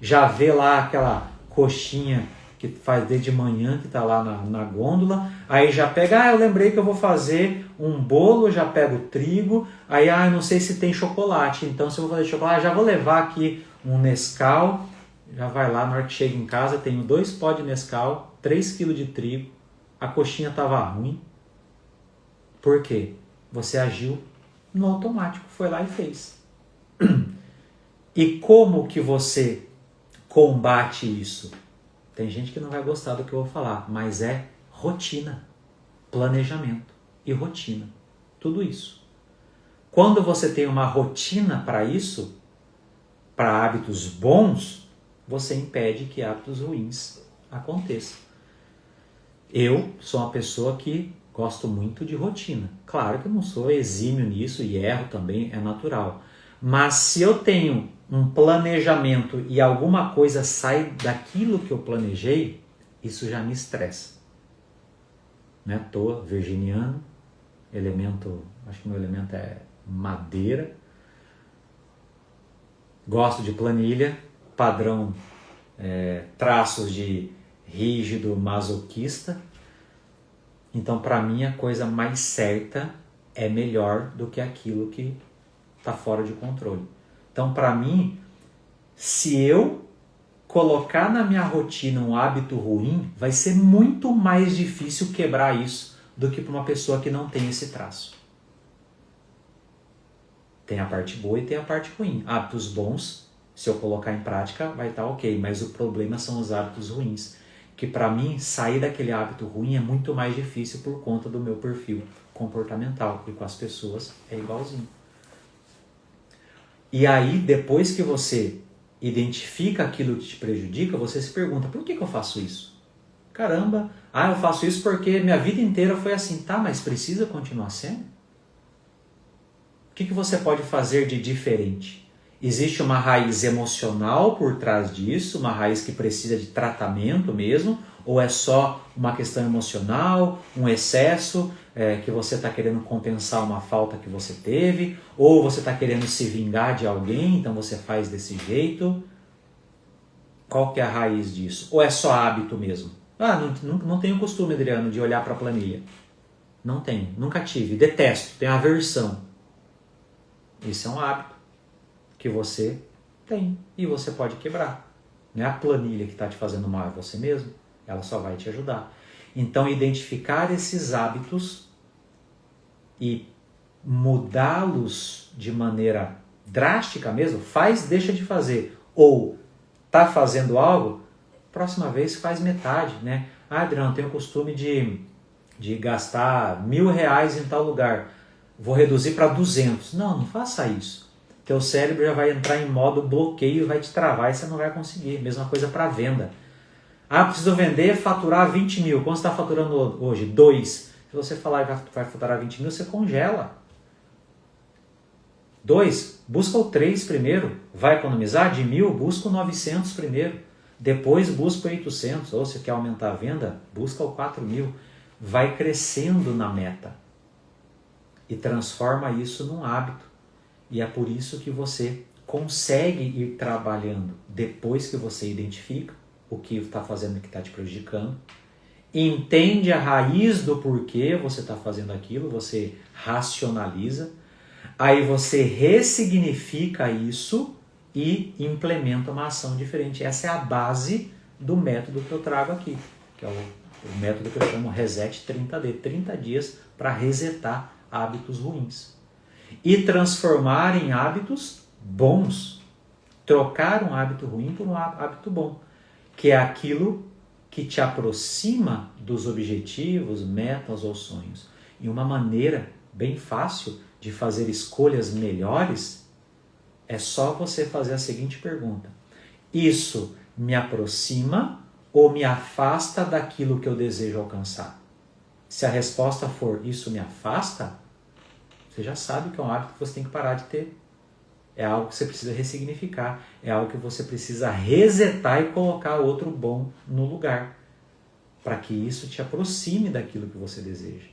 já vê lá aquela coxinha que faz desde manhã, que tá lá na gôndola, aí já pega, eu lembrei que eu vou fazer um bolo, já pego o trigo, aí eu não sei se tem chocolate, então se eu vou fazer chocolate, já vou levar aqui um Nescau, já vai lá, na hora que chega em casa, tenho 2 pó de Nescau, 3 kg de trigo, a coxinha tava ruim. Por quê? Você agiu no automático, foi lá e fez. E como que você combate isso? Tem gente que não vai gostar do que eu vou falar, mas é rotina, planejamento e rotina. Tudo isso. Quando você tem uma rotina para isso, para hábitos bons, você impede que hábitos ruins aconteçam. Eu sou uma pessoa que gosto muito de rotina. Claro que eu não sou exímio nisso e erro também, é natural. Mas se eu tenho um planejamento e alguma coisa sai daquilo que eu planejei, isso já me estressa. Né? Tô virginiano, acho que meu elemento é madeira. Gosto de planilha, padrão traços de rígido, masoquista. Então, para mim, a coisa mais certa é melhor do que aquilo que está fora de controle. Então, para mim, se eu colocar na minha rotina um hábito ruim, vai ser muito mais difícil quebrar isso do que para uma pessoa que não tem esse traço. Tem a parte boa e tem a parte ruim. Hábitos bons, se eu colocar em prática, vai estar ok, mas o problema são os hábitos ruins. Que para mim, sair daquele hábito ruim é muito mais difícil por conta do meu perfil comportamental, e com as pessoas é igualzinho. E aí, depois que você identifica aquilo que te prejudica, você se pergunta, por que eu faço isso? Caramba, eu faço isso porque minha vida inteira foi assim. Tá, mas precisa continuar sendo? O que você pode fazer de diferente? Existe uma raiz emocional por trás disso, uma raiz que precisa de tratamento mesmo, ou é só uma questão emocional, um excesso que você está querendo compensar uma falta que você teve, ou você está querendo se vingar de alguém, então você faz desse jeito? Qual que é a raiz disso? Ou é só hábito mesmo? Não tenho costume, Adriano, de olhar para a planilha. Não tenho, nunca tive, detesto, tenho aversão. Isso é um hábito que você tem e você pode quebrar. Não é a planilha que está te fazendo mal, é você mesmo. Ela só vai te ajudar. Então, identificar esses hábitos e mudá-los de maneira drástica mesmo, deixa de fazer. Ou está fazendo algo, próxima vez faz metade, né? Adriano, eu tenho o costume de gastar R$1.000 em tal lugar. Vou reduzir para 200. Não faça isso. Teu cérebro já vai entrar em modo bloqueio, vai te travar e você não vai conseguir. Mesma coisa para venda. Preciso vender, faturar 20 mil. Quanto você está faturando hoje? 2. Se você falar que vai faturar 20 mil, você congela. 2, busca o 3 primeiro. Vai economizar de 1.000, busca o 900 primeiro. Depois busca o 800. Ou se quer aumentar a venda, busca o 4.000. Vai crescendo na meta. E transforma isso num hábito. E é por isso que você consegue ir trabalhando depois que você identifica o que está fazendo e que está te prejudicando, entende a raiz do porquê você está fazendo aquilo, você racionaliza, aí você ressignifica isso e implementa uma ação diferente. Essa é a base do método que eu trago aqui, que é o método que eu chamo Reset 30D, 30 dias para resetar hábitos ruins e transformar em hábitos bons, trocar um hábito ruim por um hábito bom, que é aquilo que te aproxima dos objetivos, metas ou sonhos. E uma maneira bem fácil de fazer escolhas melhores é só você fazer a seguinte pergunta: isso me aproxima ou me afasta daquilo que eu desejo alcançar? Se a resposta for isso me afasta, você já sabe que é um hábito que você tem que parar de ter. É algo que você precisa ressignificar. É algo que você precisa resetar e colocar outro bom no lugar. Para que isso te aproxime daquilo que você deseja.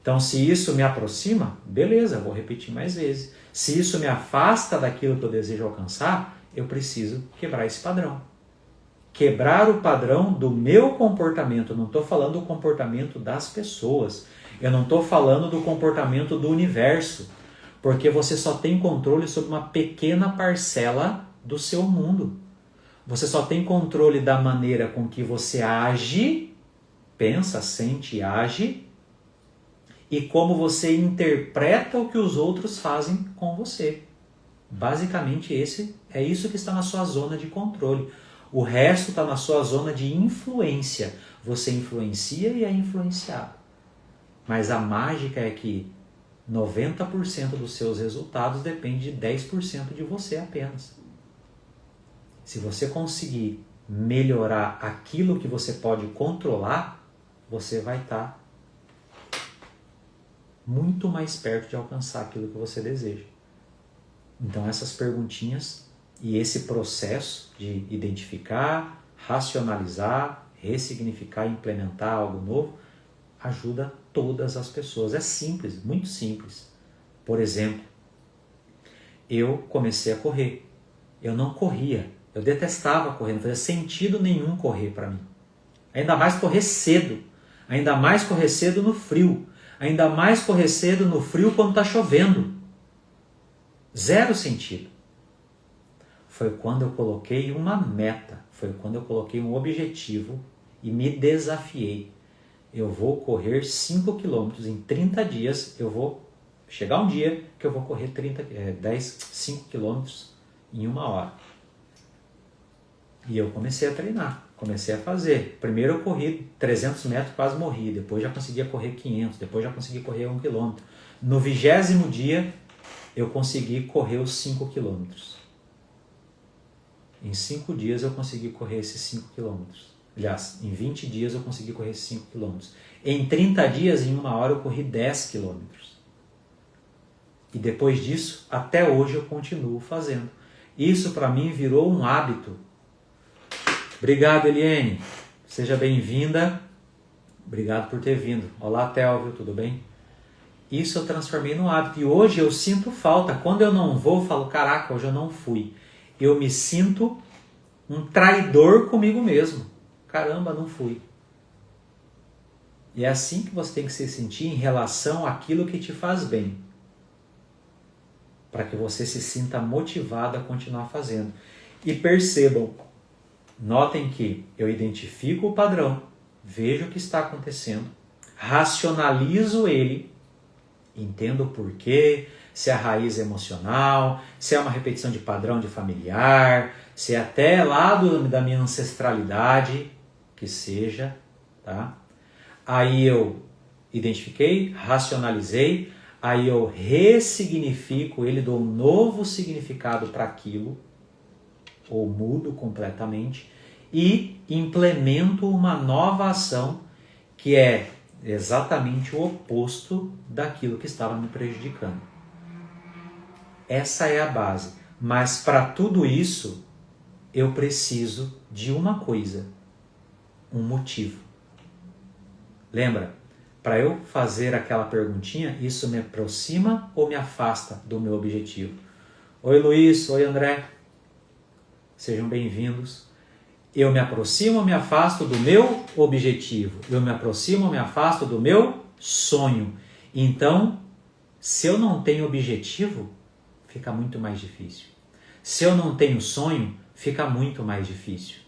Então, se isso me aproxima, beleza, vou repetir mais vezes. Se isso me afasta daquilo que eu desejo alcançar, eu preciso quebrar esse padrão. Quebrar o padrão do meu comportamento. Eu não estou falando do comportamento das pessoas. Eu não estou falando do comportamento do universo. Porque você só tem controle sobre uma pequena parcela do seu mundo. Você só tem controle da maneira com que você age, pensa, sente e age, e como você interpreta o que os outros fazem com você. Basicamente, é isso que está na sua zona de controle. O resto está na sua zona de influência. Você influencia e é influenciado. Mas a mágica é que 90% dos seus resultados depende de 10% de você apenas. Se você conseguir melhorar aquilo que você pode controlar, você vai estar muito mais perto de alcançar aquilo que você deseja. Então essas perguntinhas e esse processo de identificar, racionalizar, ressignificar e implementar algo novo ajuda todas as pessoas. É simples, muito simples. Por exemplo, eu comecei a correr. Eu não corria. Eu detestava correr. Não fazia sentido nenhum correr para mim. Ainda mais correr cedo. Ainda mais correr cedo no frio. Ainda mais correr cedo no frio quando está chovendo. Zero sentido. Foi quando eu coloquei uma meta. Foi quando eu coloquei um objetivo e me desafiei. Eu vou correr 5 km em 30 dias. Eu vou chegar um dia que eu vou correr 5 km em 1 hora. E eu comecei a treinar, comecei a fazer. Primeiro eu corri 300 metros, quase morri. Depois já conseguia correr 500, depois já consegui correr 1 km. No 20º dia eu consegui correr os 5 km. Em 5 dias eu consegui correr esses 5 km. Aliás, em 20 dias eu consegui correr 5 quilômetros. Em 30 dias, em 1 hora, eu corri 10 quilômetros. E depois disso, até hoje eu continuo fazendo. Isso para mim virou um hábito. Obrigado, Eliane. Seja bem-vinda. Obrigado por ter vindo. Olá, Télvio, tudo bem? Isso eu transformei num hábito. E hoje eu sinto falta. Quando eu não vou, eu falo, caraca, hoje eu não fui. Eu me sinto um traidor comigo mesmo. Caramba, não fui. E é assim que você tem que se sentir em relação àquilo que te faz bem. Para que você se sinta motivado a continuar fazendo. E percebam, notem que eu identifico o padrão, vejo o que está acontecendo, racionalizo ele, entendo o porquê, se é a raiz emocional, se é uma repetição de padrão de familiar, se é até lá da minha ancestralidade, que seja, tá? Aí eu identifiquei, racionalizei, aí eu ressignifico ele, dou um novo significado para aquilo, ou mudo completamente, e implemento uma nova ação que é exatamente o oposto daquilo que estava me prejudicando. Essa é a base. Mas para tudo isso, eu preciso de uma coisa, um motivo. Lembra? Para eu fazer aquela perguntinha, isso me aproxima ou me afasta do meu objetivo? Oi, Luiz. Oi, André. Sejam bem-vindos. Eu me aproximo ou me afasto do meu objetivo? Eu me aproximo ou me afasto do meu sonho? Então, se eu não tenho objetivo, fica muito mais difícil. Se eu não tenho sonho, fica muito mais difícil.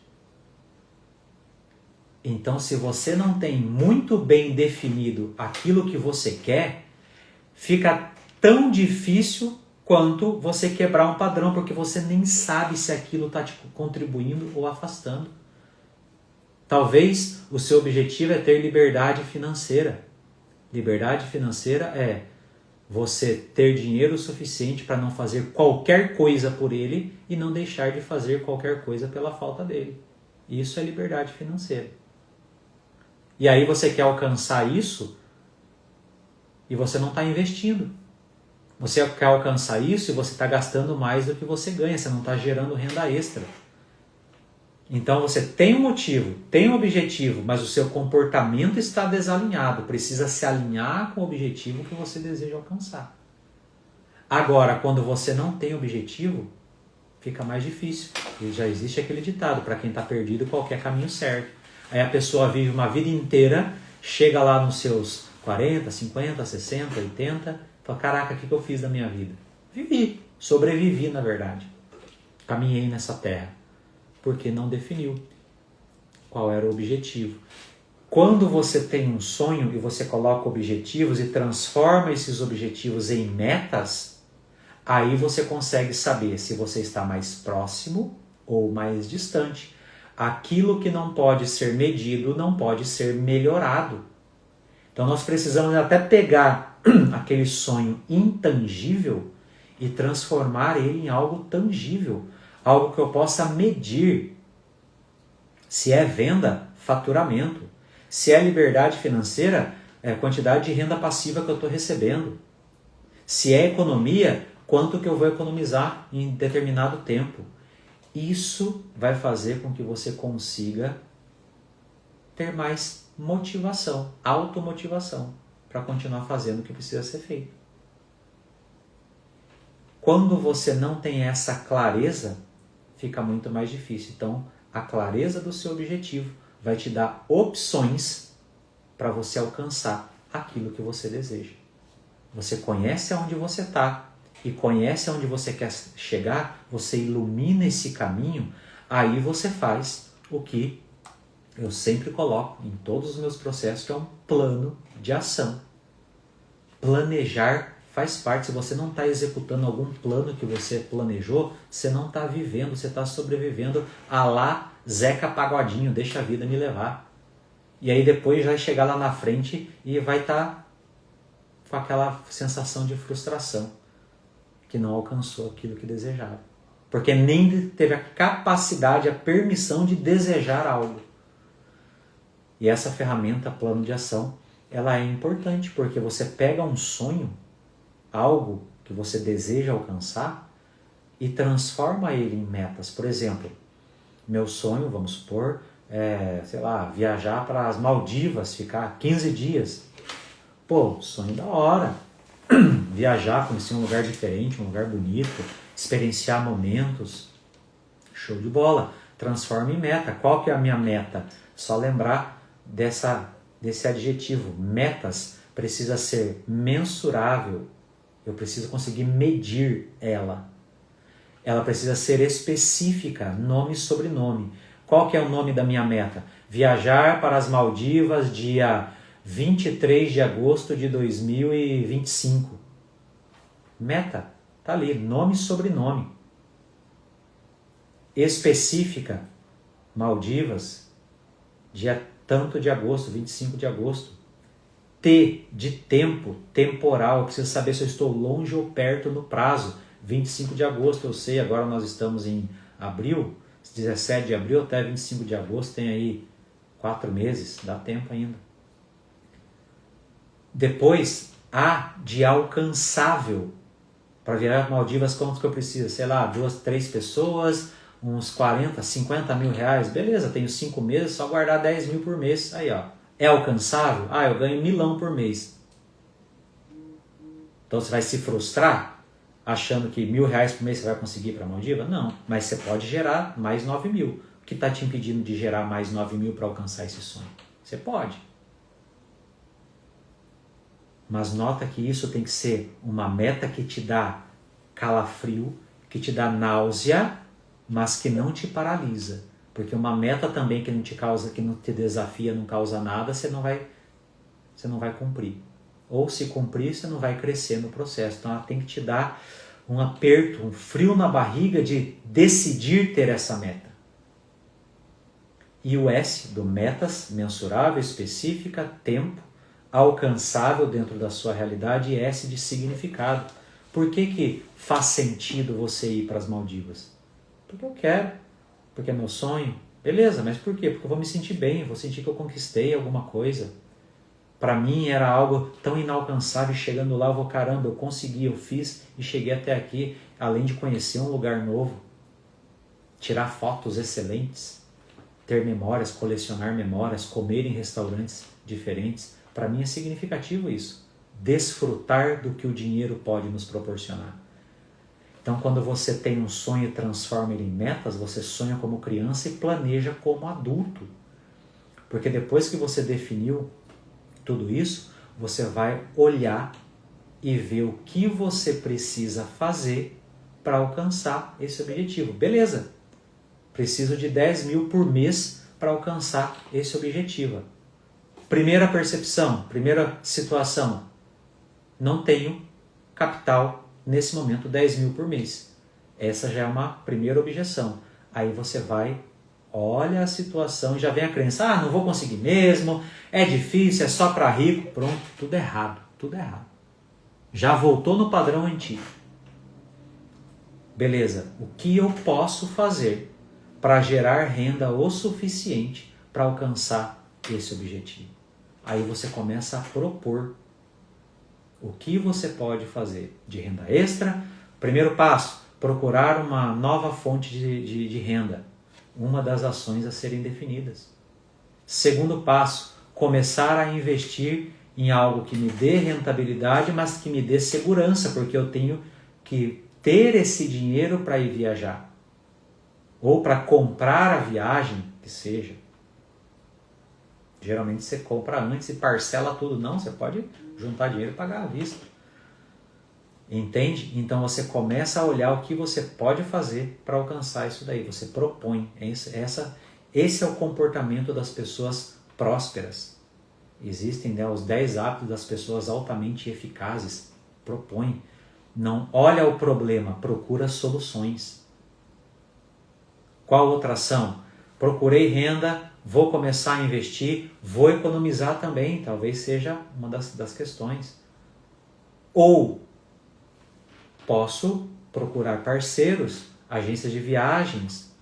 Então, se você não tem muito bem definido aquilo que você quer, fica tão difícil quanto você quebrar um padrão, porque você nem sabe se aquilo está te contribuindo ou afastando. Talvez o seu objetivo é ter liberdade financeira. Liberdade financeira é você ter dinheiro suficiente para não fazer qualquer coisa por ele e não deixar de fazer qualquer coisa pela falta dele. Isso é liberdade financeira. E aí você quer alcançar isso e você não está investindo. Você quer alcançar isso e você está gastando mais do que você ganha, você não está gerando renda extra. Então você tem um motivo, tem um objetivo, mas o seu comportamento está desalinhado, precisa se alinhar com o objetivo que você deseja alcançar. Agora, quando você não tem objetivo, fica mais difícil. E já existe aquele ditado, para quem está perdido, qualquer caminho serve. Aí a pessoa vive uma vida inteira, chega lá nos seus 40, 50, 60, 80, fala, caraca, o que eu fiz da minha vida? Vivi, sobrevivi na verdade. Caminhei nessa terra, porque não definiu qual era o objetivo. Quando você tem um sonho e você coloca objetivos e transforma esses objetivos em metas, aí você consegue saber se você está mais próximo ou mais distante. Aquilo que não pode ser medido não pode ser melhorado. Então nós precisamos até pegar aquele sonho intangível e transformar ele em algo tangível, algo que eu possa medir. Se é venda, faturamento. Se é liberdade financeira, é a quantidade de renda passiva que eu estou recebendo. Se é economia, quanto que eu vou economizar em determinado tempo. Isso vai fazer com que você consiga ter mais motivação, automotivação, para continuar fazendo o que precisa ser feito. Quando você não tem essa clareza, fica muito mais difícil. Então, a clareza do seu objetivo vai te dar opções para você alcançar aquilo que você deseja. Você conhece aonde você está e conhece aonde você quer chegar, você ilumina esse caminho, aí você faz o que eu sempre coloco em todos os meus processos, que é um plano de ação. Planejar faz parte. Se você não está executando algum plano que você planejou, você não está vivendo, você está sobrevivendo a lá Zeca Pagodinho, deixa a vida me levar. E aí depois vai chegar lá na frente e vai estar com aquela sensação de frustração, que não alcançou aquilo que desejava. Porque nem teve a capacidade, a permissão de desejar algo. E essa ferramenta, plano de ação, ela é importante porque você pega um sonho, algo que você deseja alcançar e transforma ele em metas. Por exemplo, meu sonho, vamos supor, sei lá, viajar para as Maldivas, ficar 15 dias. Pô, sonho da hora. Viajar, conhecer um lugar diferente, um lugar bonito, experienciar momentos. Show de bola. Transforma em meta. Qual que é a minha meta? Só lembrar desse adjetivo. Metas precisa ser mensurável. Eu preciso conseguir medir ela. Ela precisa ser específica, nome e sobrenome. Qual que é o nome da minha meta? Viajar para as Maldivas dia 23 de agosto de 2025. Meta, tá ali, nome e sobrenome. Específica, Maldivas, dia tanto de agosto, 25 de agosto. T, de tempo, temporal, eu preciso saber se eu estou longe ou perto no prazo. 25 de agosto, eu sei, agora nós estamos em abril, 17 de abril até 25 de agosto, tem aí 4 meses, dá tempo ainda. Depois, A, de alcançável. Para viajar para Maldivas, quanto que eu preciso? Sei lá, 2, 3 pessoas, uns 40, 50 mil reais. Beleza, tenho 5 meses, só guardar 10 mil por mês. Aí, ó. É alcançável? Ah, eu ganho 1.000 por mês. Então você vai se frustrar achando que 1.000 reais por mês você vai conseguir para Maldivas? Não, mas você pode gerar mais 9 mil. O que está te impedindo de gerar mais 9 mil para alcançar esse sonho? Você pode. Mas nota que isso tem que ser uma meta que te dá calafrio, que te dá náusea, mas que não te paralisa. Porque uma meta também que não te causa, que não te desafia, não causa nada, você não vai cumprir. Ou se cumprir, você não vai crescer no processo. Então ela tem que te dar um aperto, um frio na barriga de decidir ter essa meta. E o S do metas, mensurável, específica, tempo, alcançável dentro da sua realidade, e S de significado. Por que faz sentido você ir para as Maldivas? Porque eu quero, porque é meu sonho. Beleza, mas por quê? Porque eu vou me sentir bem, vou sentir que eu conquistei alguma coisa. Para mim era algo tão inalcançável, chegando lá eu vou, caramba, eu consegui, eu fiz e cheguei até aqui, além de conhecer um lugar novo, tirar fotos excelentes, ter memórias, colecionar memórias, comer em restaurantes diferentes. Para mim é significativo isso. Desfrutar do que o dinheiro pode nos proporcionar. Então, quando você tem um sonho e transforma ele em metas, você sonha como criança e planeja como adulto. Porque depois que você definiu tudo isso, você vai olhar e ver o que você precisa fazer para alcançar esse objetivo. Beleza, preciso de 10 mil por mês para alcançar esse objetivo. Primeira percepção, primeira situação, não tenho capital nesse momento 10 mil por mês. Essa já é uma primeira objeção. Aí você vai, olha a situação, já vem a crença, não vou conseguir mesmo, é difícil, é só para rico, pronto, tudo errado, tudo errado. Já voltou no padrão antigo. Beleza, o que eu posso fazer para gerar renda o suficiente para alcançar esse objetivo? Aí você começa a propor o que você pode fazer de renda extra. Primeiro passo, procurar uma nova fonte de renda. Uma das ações a serem definidas. Segundo passo, começar a investir em algo que me dê rentabilidade, mas que me dê segurança, porque eu tenho que ter esse dinheiro para ir viajar. Ou para comprar a viagem, que seja. Geralmente você compra antes e parcela tudo. Não, você pode juntar dinheiro e pagar à vista. Entende? Então você começa a olhar o que você pode fazer para alcançar isso daí. Você propõe. Esse é o comportamento das pessoas prósperas. Existem os 10 hábitos das pessoas altamente eficazes. Propõe. Não olha o problema, procura soluções. Qual outra ação? Procurei renda, vou começar a investir, vou economizar também, talvez seja uma das questões. Ou posso procurar parceiros, agências de viagens,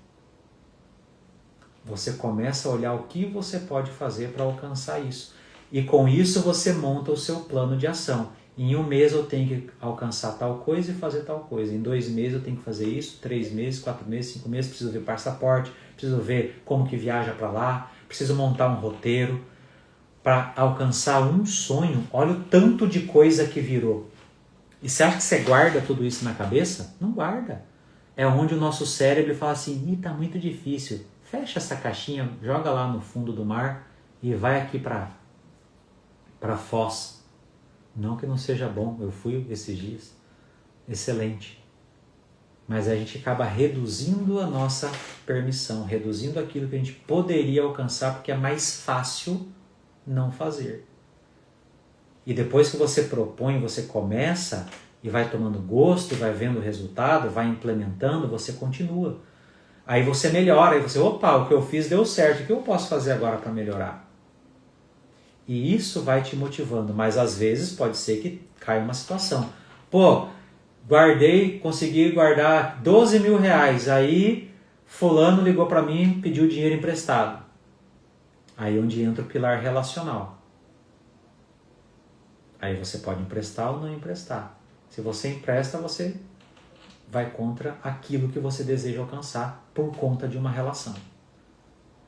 Você começa a olhar o que você pode fazer para alcançar isso. E com isso você monta o seu plano de ação. Em 1 mês eu tenho que alcançar tal coisa e fazer tal coisa. Em 2 meses eu tenho que fazer isso, 3 meses, 4 meses, 5 meses, preciso ver passaporte, preciso ver como que viaja para lá, preciso montar um roteiro para alcançar um sonho. Olha o tanto de coisa que virou. E você acha que você guarda tudo isso na cabeça? Não guarda. É onde o nosso cérebro fala assim, tá muito difícil. Fecha essa caixinha, joga lá no fundo do mar e vai aqui para Foz. Não que não seja bom, eu fui esses dias. Excelente. Mas a gente acaba reduzindo a nossa permissão, reduzindo aquilo que a gente poderia alcançar, porque é mais fácil não fazer. E depois que você propõe, você começa e vai tomando gosto, vai vendo o resultado, vai implementando, você continua. Aí você melhora, aí você, opa, o que eu fiz deu certo, o que eu posso fazer agora para melhorar? E isso vai te motivando, mas às vezes pode ser que caia uma situação. Pô, consegui guardar 12 mil reais, aí fulano ligou para mim, pediu dinheiro emprestado. Aí onde entra o pilar relacional. Aí você pode emprestar ou não emprestar. Se você empresta, você vai contra aquilo que você deseja alcançar por conta de uma relação.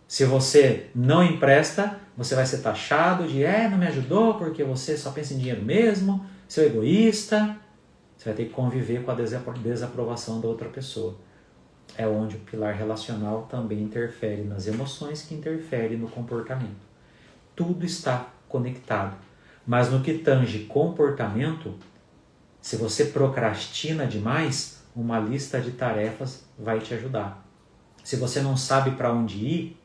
Se você não empresta, você vai ser taxado de não me ajudou porque você só pensa em dinheiro mesmo, seu egoísta. Você vai ter que conviver com a desaprovação da outra pessoa. É onde o pilar relacional também interfere nas emoções, que interfere no comportamento. Tudo está conectado. Mas no que tange comportamento, se você procrastina demais, uma lista de tarefas vai te ajudar. Se você não sabe para onde ir,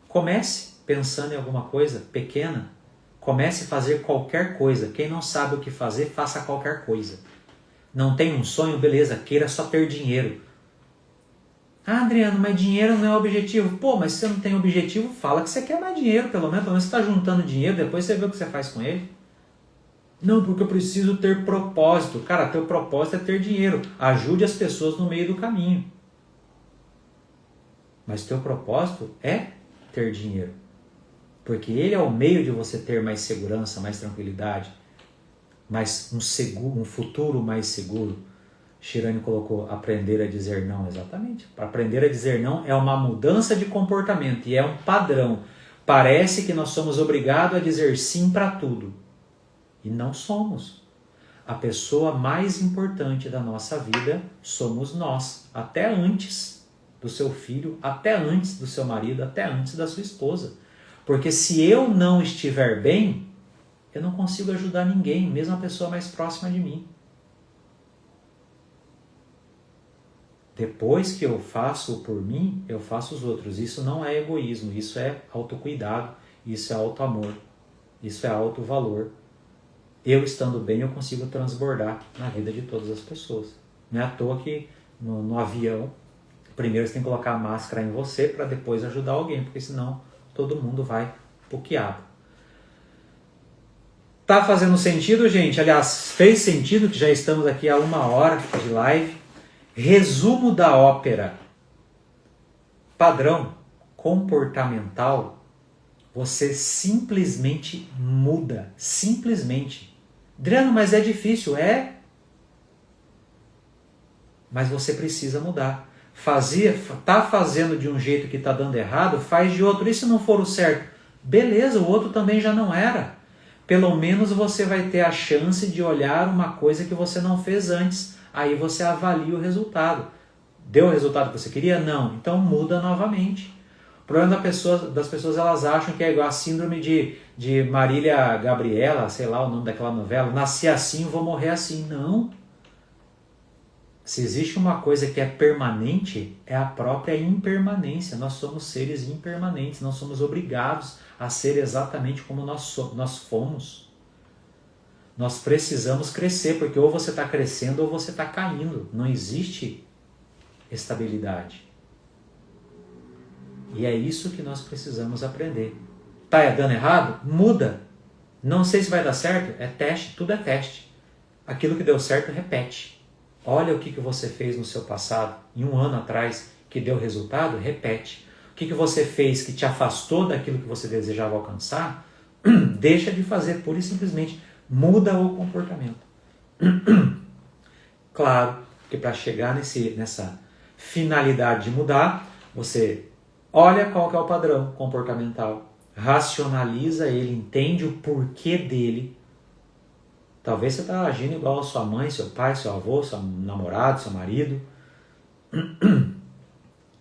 comece pensando em alguma coisa pequena. Comece a fazer qualquer coisa. Quem não sabe o que fazer, faça qualquer coisa. Não tem um sonho? Beleza, queira só ter dinheiro. Ah, Adriano, mas dinheiro não é objetivo. Pô, mas se você não tem objetivo, fala que você quer mais dinheiro, pelo menos você está juntando dinheiro, depois você vê o que você faz com ele. Não, porque eu preciso ter propósito. Cara, teu propósito é ter dinheiro. Ajude as pessoas no meio do caminho. Mas teu propósito é ter dinheiro. Porque ele é o meio de você ter mais segurança, mais tranquilidade, mais um futuro mais seguro. Shirani colocou aprender a dizer não, exatamente. Para aprender a dizer não é uma mudança de comportamento e é um padrão. Parece que nós somos obrigados a dizer sim para tudo. E não somos. A pessoa mais importante da nossa vida somos nós. Até antes do seu filho, até antes do seu marido, até antes da sua esposa. Porque se eu não estiver bem, eu não consigo ajudar ninguém, mesmo a pessoa mais próxima de mim. Depois que eu faço por mim, eu faço os outros. Isso não é egoísmo, isso é autocuidado, isso é autoamor, isso é autovalor. Eu estando bem, eu consigo transbordar na vida de todas as pessoas. Não é à toa que no avião, primeiro você tem que colocar a máscara em você para depois ajudar alguém, porque senão todo mundo vai pro quiabo. Tá fazendo sentido, gente? Aliás, fez sentido que já estamos aqui há 1 hora de live. Resumo da ópera. Padrão comportamental, você simplesmente muda. Simplesmente. Adriano, mas é difícil. É. Mas você precisa mudar. Tá fazendo de um jeito que tá dando errado, faz de outro. E se não for o certo? Beleza, o outro também já não era. Pelo menos você vai ter a chance de olhar uma coisa que você não fez antes. Aí você avalia o resultado. Deu o resultado que você queria? Não. Então muda novamente. O problema das pessoas, elas acham que é igual a síndrome de Marília Gabriela, sei lá o nome daquela novela, nasci assim, vou morrer assim. Não. Se existe uma coisa que é permanente, é a própria impermanência. Nós somos seres impermanentes, não somos obrigados a ser exatamente como nós fomos. Nós precisamos crescer, porque ou você está crescendo ou você está caindo. Não existe estabilidade. E é isso que nós precisamos aprender. Tá dando errado? Muda. Não sei se vai dar certo? É teste, tudo é teste. Aquilo que deu certo, repete. Olha o que você fez no seu passado, em 1 ano atrás, que deu resultado, repete. O que você fez que te afastou daquilo que você desejava alcançar, deixa de fazer, pura e simplesmente muda o comportamento. Claro que para chegar nessa finalidade de mudar, você olha qual que é o padrão comportamental, racionaliza ele, entende o porquê dele. Talvez você está agindo igual a sua mãe, seu pai, seu avô, seu namorado, seu marido.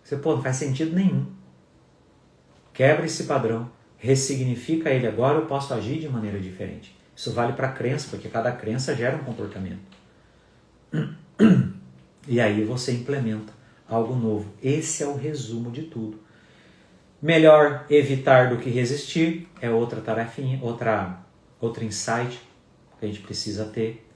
Você, não faz sentido nenhum. Quebra esse padrão, ressignifica ele. Agora eu posso agir de maneira diferente. Isso vale para a crença, porque cada crença gera um comportamento. E aí você implementa algo novo. Esse é o resumo de tudo. Melhor evitar do que resistir é outra tarefinha, outro insight que a gente precisa ter.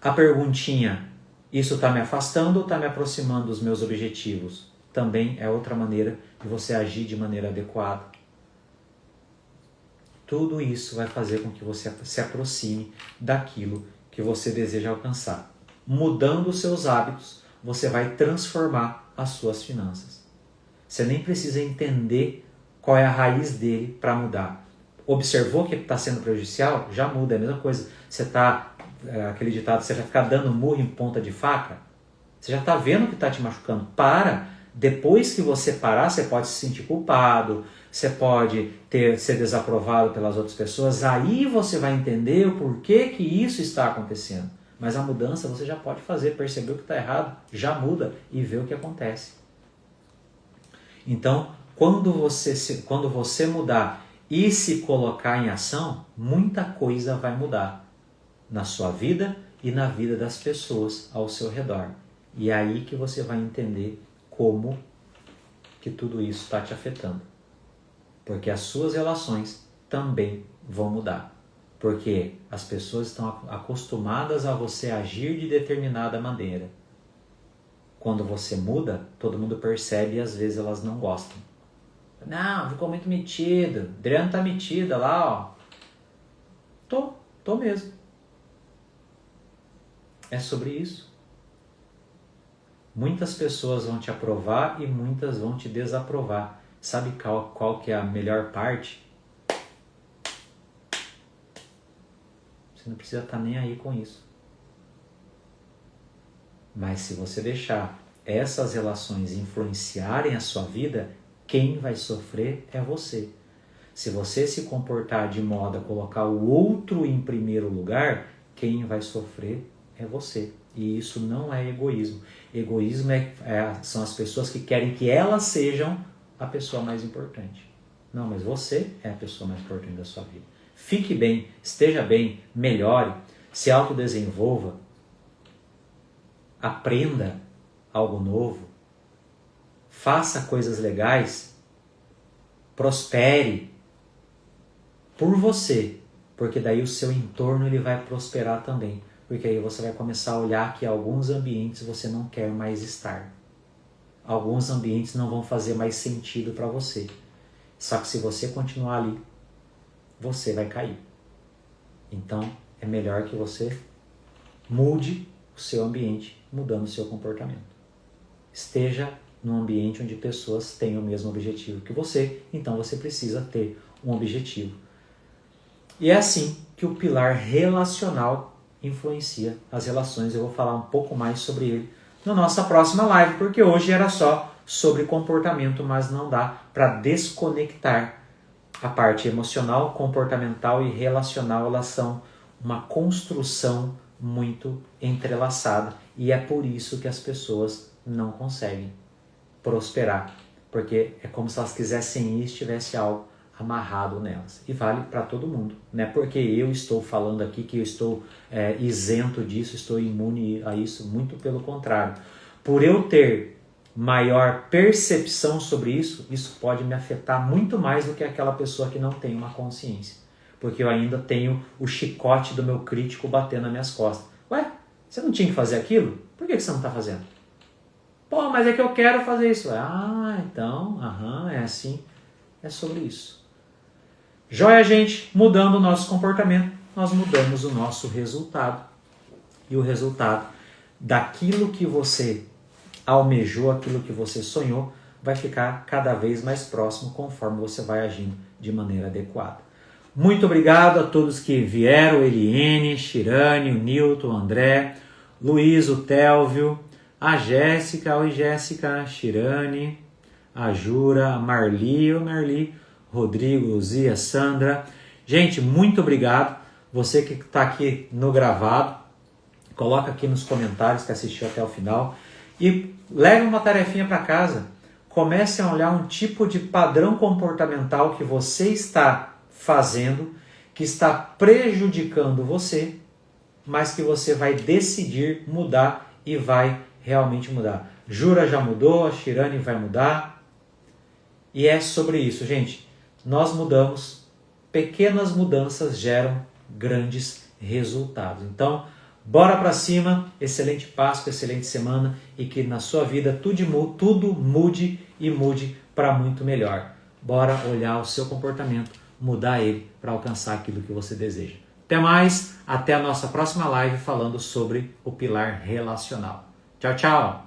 A perguntinha, isso está me afastando ou está me aproximando dos meus objetivos? Também é outra maneira de você agir de maneira adequada. Tudo isso vai fazer com que você se aproxime daquilo que você deseja alcançar. Mudando os seus hábitos, você vai transformar as suas finanças. Você nem precisa entender qual é a raiz dele para mudar. Observou que está sendo prejudicial? Já muda, é a mesma coisa. Você está, aquele ditado, você vai ficar dando murro em ponta de faca? Você já está vendo que está te machucando. Para. Depois que você parar, você pode se sentir culpado, você pode ser desaprovado pelas outras pessoas. Aí você vai entender o porquê que isso está acontecendo. Mas a mudança você já pode fazer, percebeu que está errado, já muda e vê o que acontece. Então, quando você mudar e se colocar em ação, muita coisa vai mudar na sua vida e na vida das pessoas ao seu redor. E é aí que você vai entender como que tudo isso está te afetando. Porque as suas relações também vão mudar. Porque as pessoas estão acostumadas a você agir de determinada maneira. Quando você muda, todo mundo percebe e às vezes elas não gostam. Não, ficou muito metido. Adriano tá metida lá, ó. Tô mesmo. É sobre isso. Muitas pessoas vão te aprovar e muitas vão te desaprovar. Sabe qual que é a melhor parte? Você não precisa estar nem aí com isso. Mas se você deixar essas relações influenciarem a sua vida, quem vai sofrer é você. Se você se comportar de modo a colocar o outro em primeiro lugar, quem vai sofrer é você. E isso não é egoísmo. Egoísmo são as pessoas que querem que elas sejam a pessoa mais importante. Não, mas você é a pessoa mais importante da sua vida. Fique bem, esteja bem, melhore, se autodesenvolva, aprenda algo novo, faça coisas legais, prospere por você, porque daí o seu entorno ele vai prosperar também. Porque aí você vai começar a olhar que alguns ambientes você não quer mais estar. Alguns ambientes não vão fazer mais sentido para você. Só que se você continuar ali, você vai cair. Então, é melhor que você mude o seu ambiente, mudando o seu comportamento. Esteja num ambiente onde pessoas têm o mesmo objetivo que você, então você precisa ter um objetivo. E é assim que o pilar relacional influencia as relações. Eu vou falar um pouco mais sobre ele na nossa próxima live, porque hoje era só sobre comportamento, mas não dá para desconectar a parte emocional, comportamental e relacional. Elas são uma construção muito entrelaçada e é por isso que as pessoas não conseguem prosperar, porque é como se elas quisessem ir e estivesse algo amarrado nelas. E vale para todo mundo. Não é porque eu estou falando aqui que eu estou isento disso, estou imune a isso. Muito pelo contrário. Por eu ter maior percepção sobre isso, isso pode me afetar muito mais do que aquela pessoa que não tem uma consciência. Porque eu ainda tenho o chicote do meu crítico batendo nas minhas costas. Ué, você não tinha que fazer aquilo? Por que você não está fazendo? Pô, mas é que eu quero fazer isso. Ah, então, é assim. É sobre isso. Joia, gente, mudando o nosso comportamento, nós mudamos o nosso resultado. E o resultado daquilo que você almejou, aquilo que você sonhou, vai ficar cada vez mais próximo conforme você vai agindo de maneira adequada. Muito obrigado a todos que vieram, Eliene, Shirane, o Nilton, o André, Luiz, o Telvio, a Jéssica, oi Jéssica, Shirane, a Jura, a Marli, Rodrigo, Luzia, Sandra. Gente, muito obrigado. Você que está aqui no gravado, coloca aqui nos comentários que assistiu até o final e leve uma tarefinha para casa. Comece a olhar um tipo de padrão comportamental que você está fazendo, que está prejudicando você, mas que você vai decidir mudar e vai realmente mudar. Jura já mudou, a Shirane vai mudar. E é sobre isso, gente. Nós mudamos, pequenas mudanças geram grandes resultados. Então, bora para cima, excelente Páscoa, excelente semana e que na sua vida tudo mude e mude para muito melhor. Bora olhar o seu comportamento, mudar ele para alcançar aquilo que você deseja. Até mais, até a nossa próxima live falando sobre o pilar relacional. Tchau, tchau!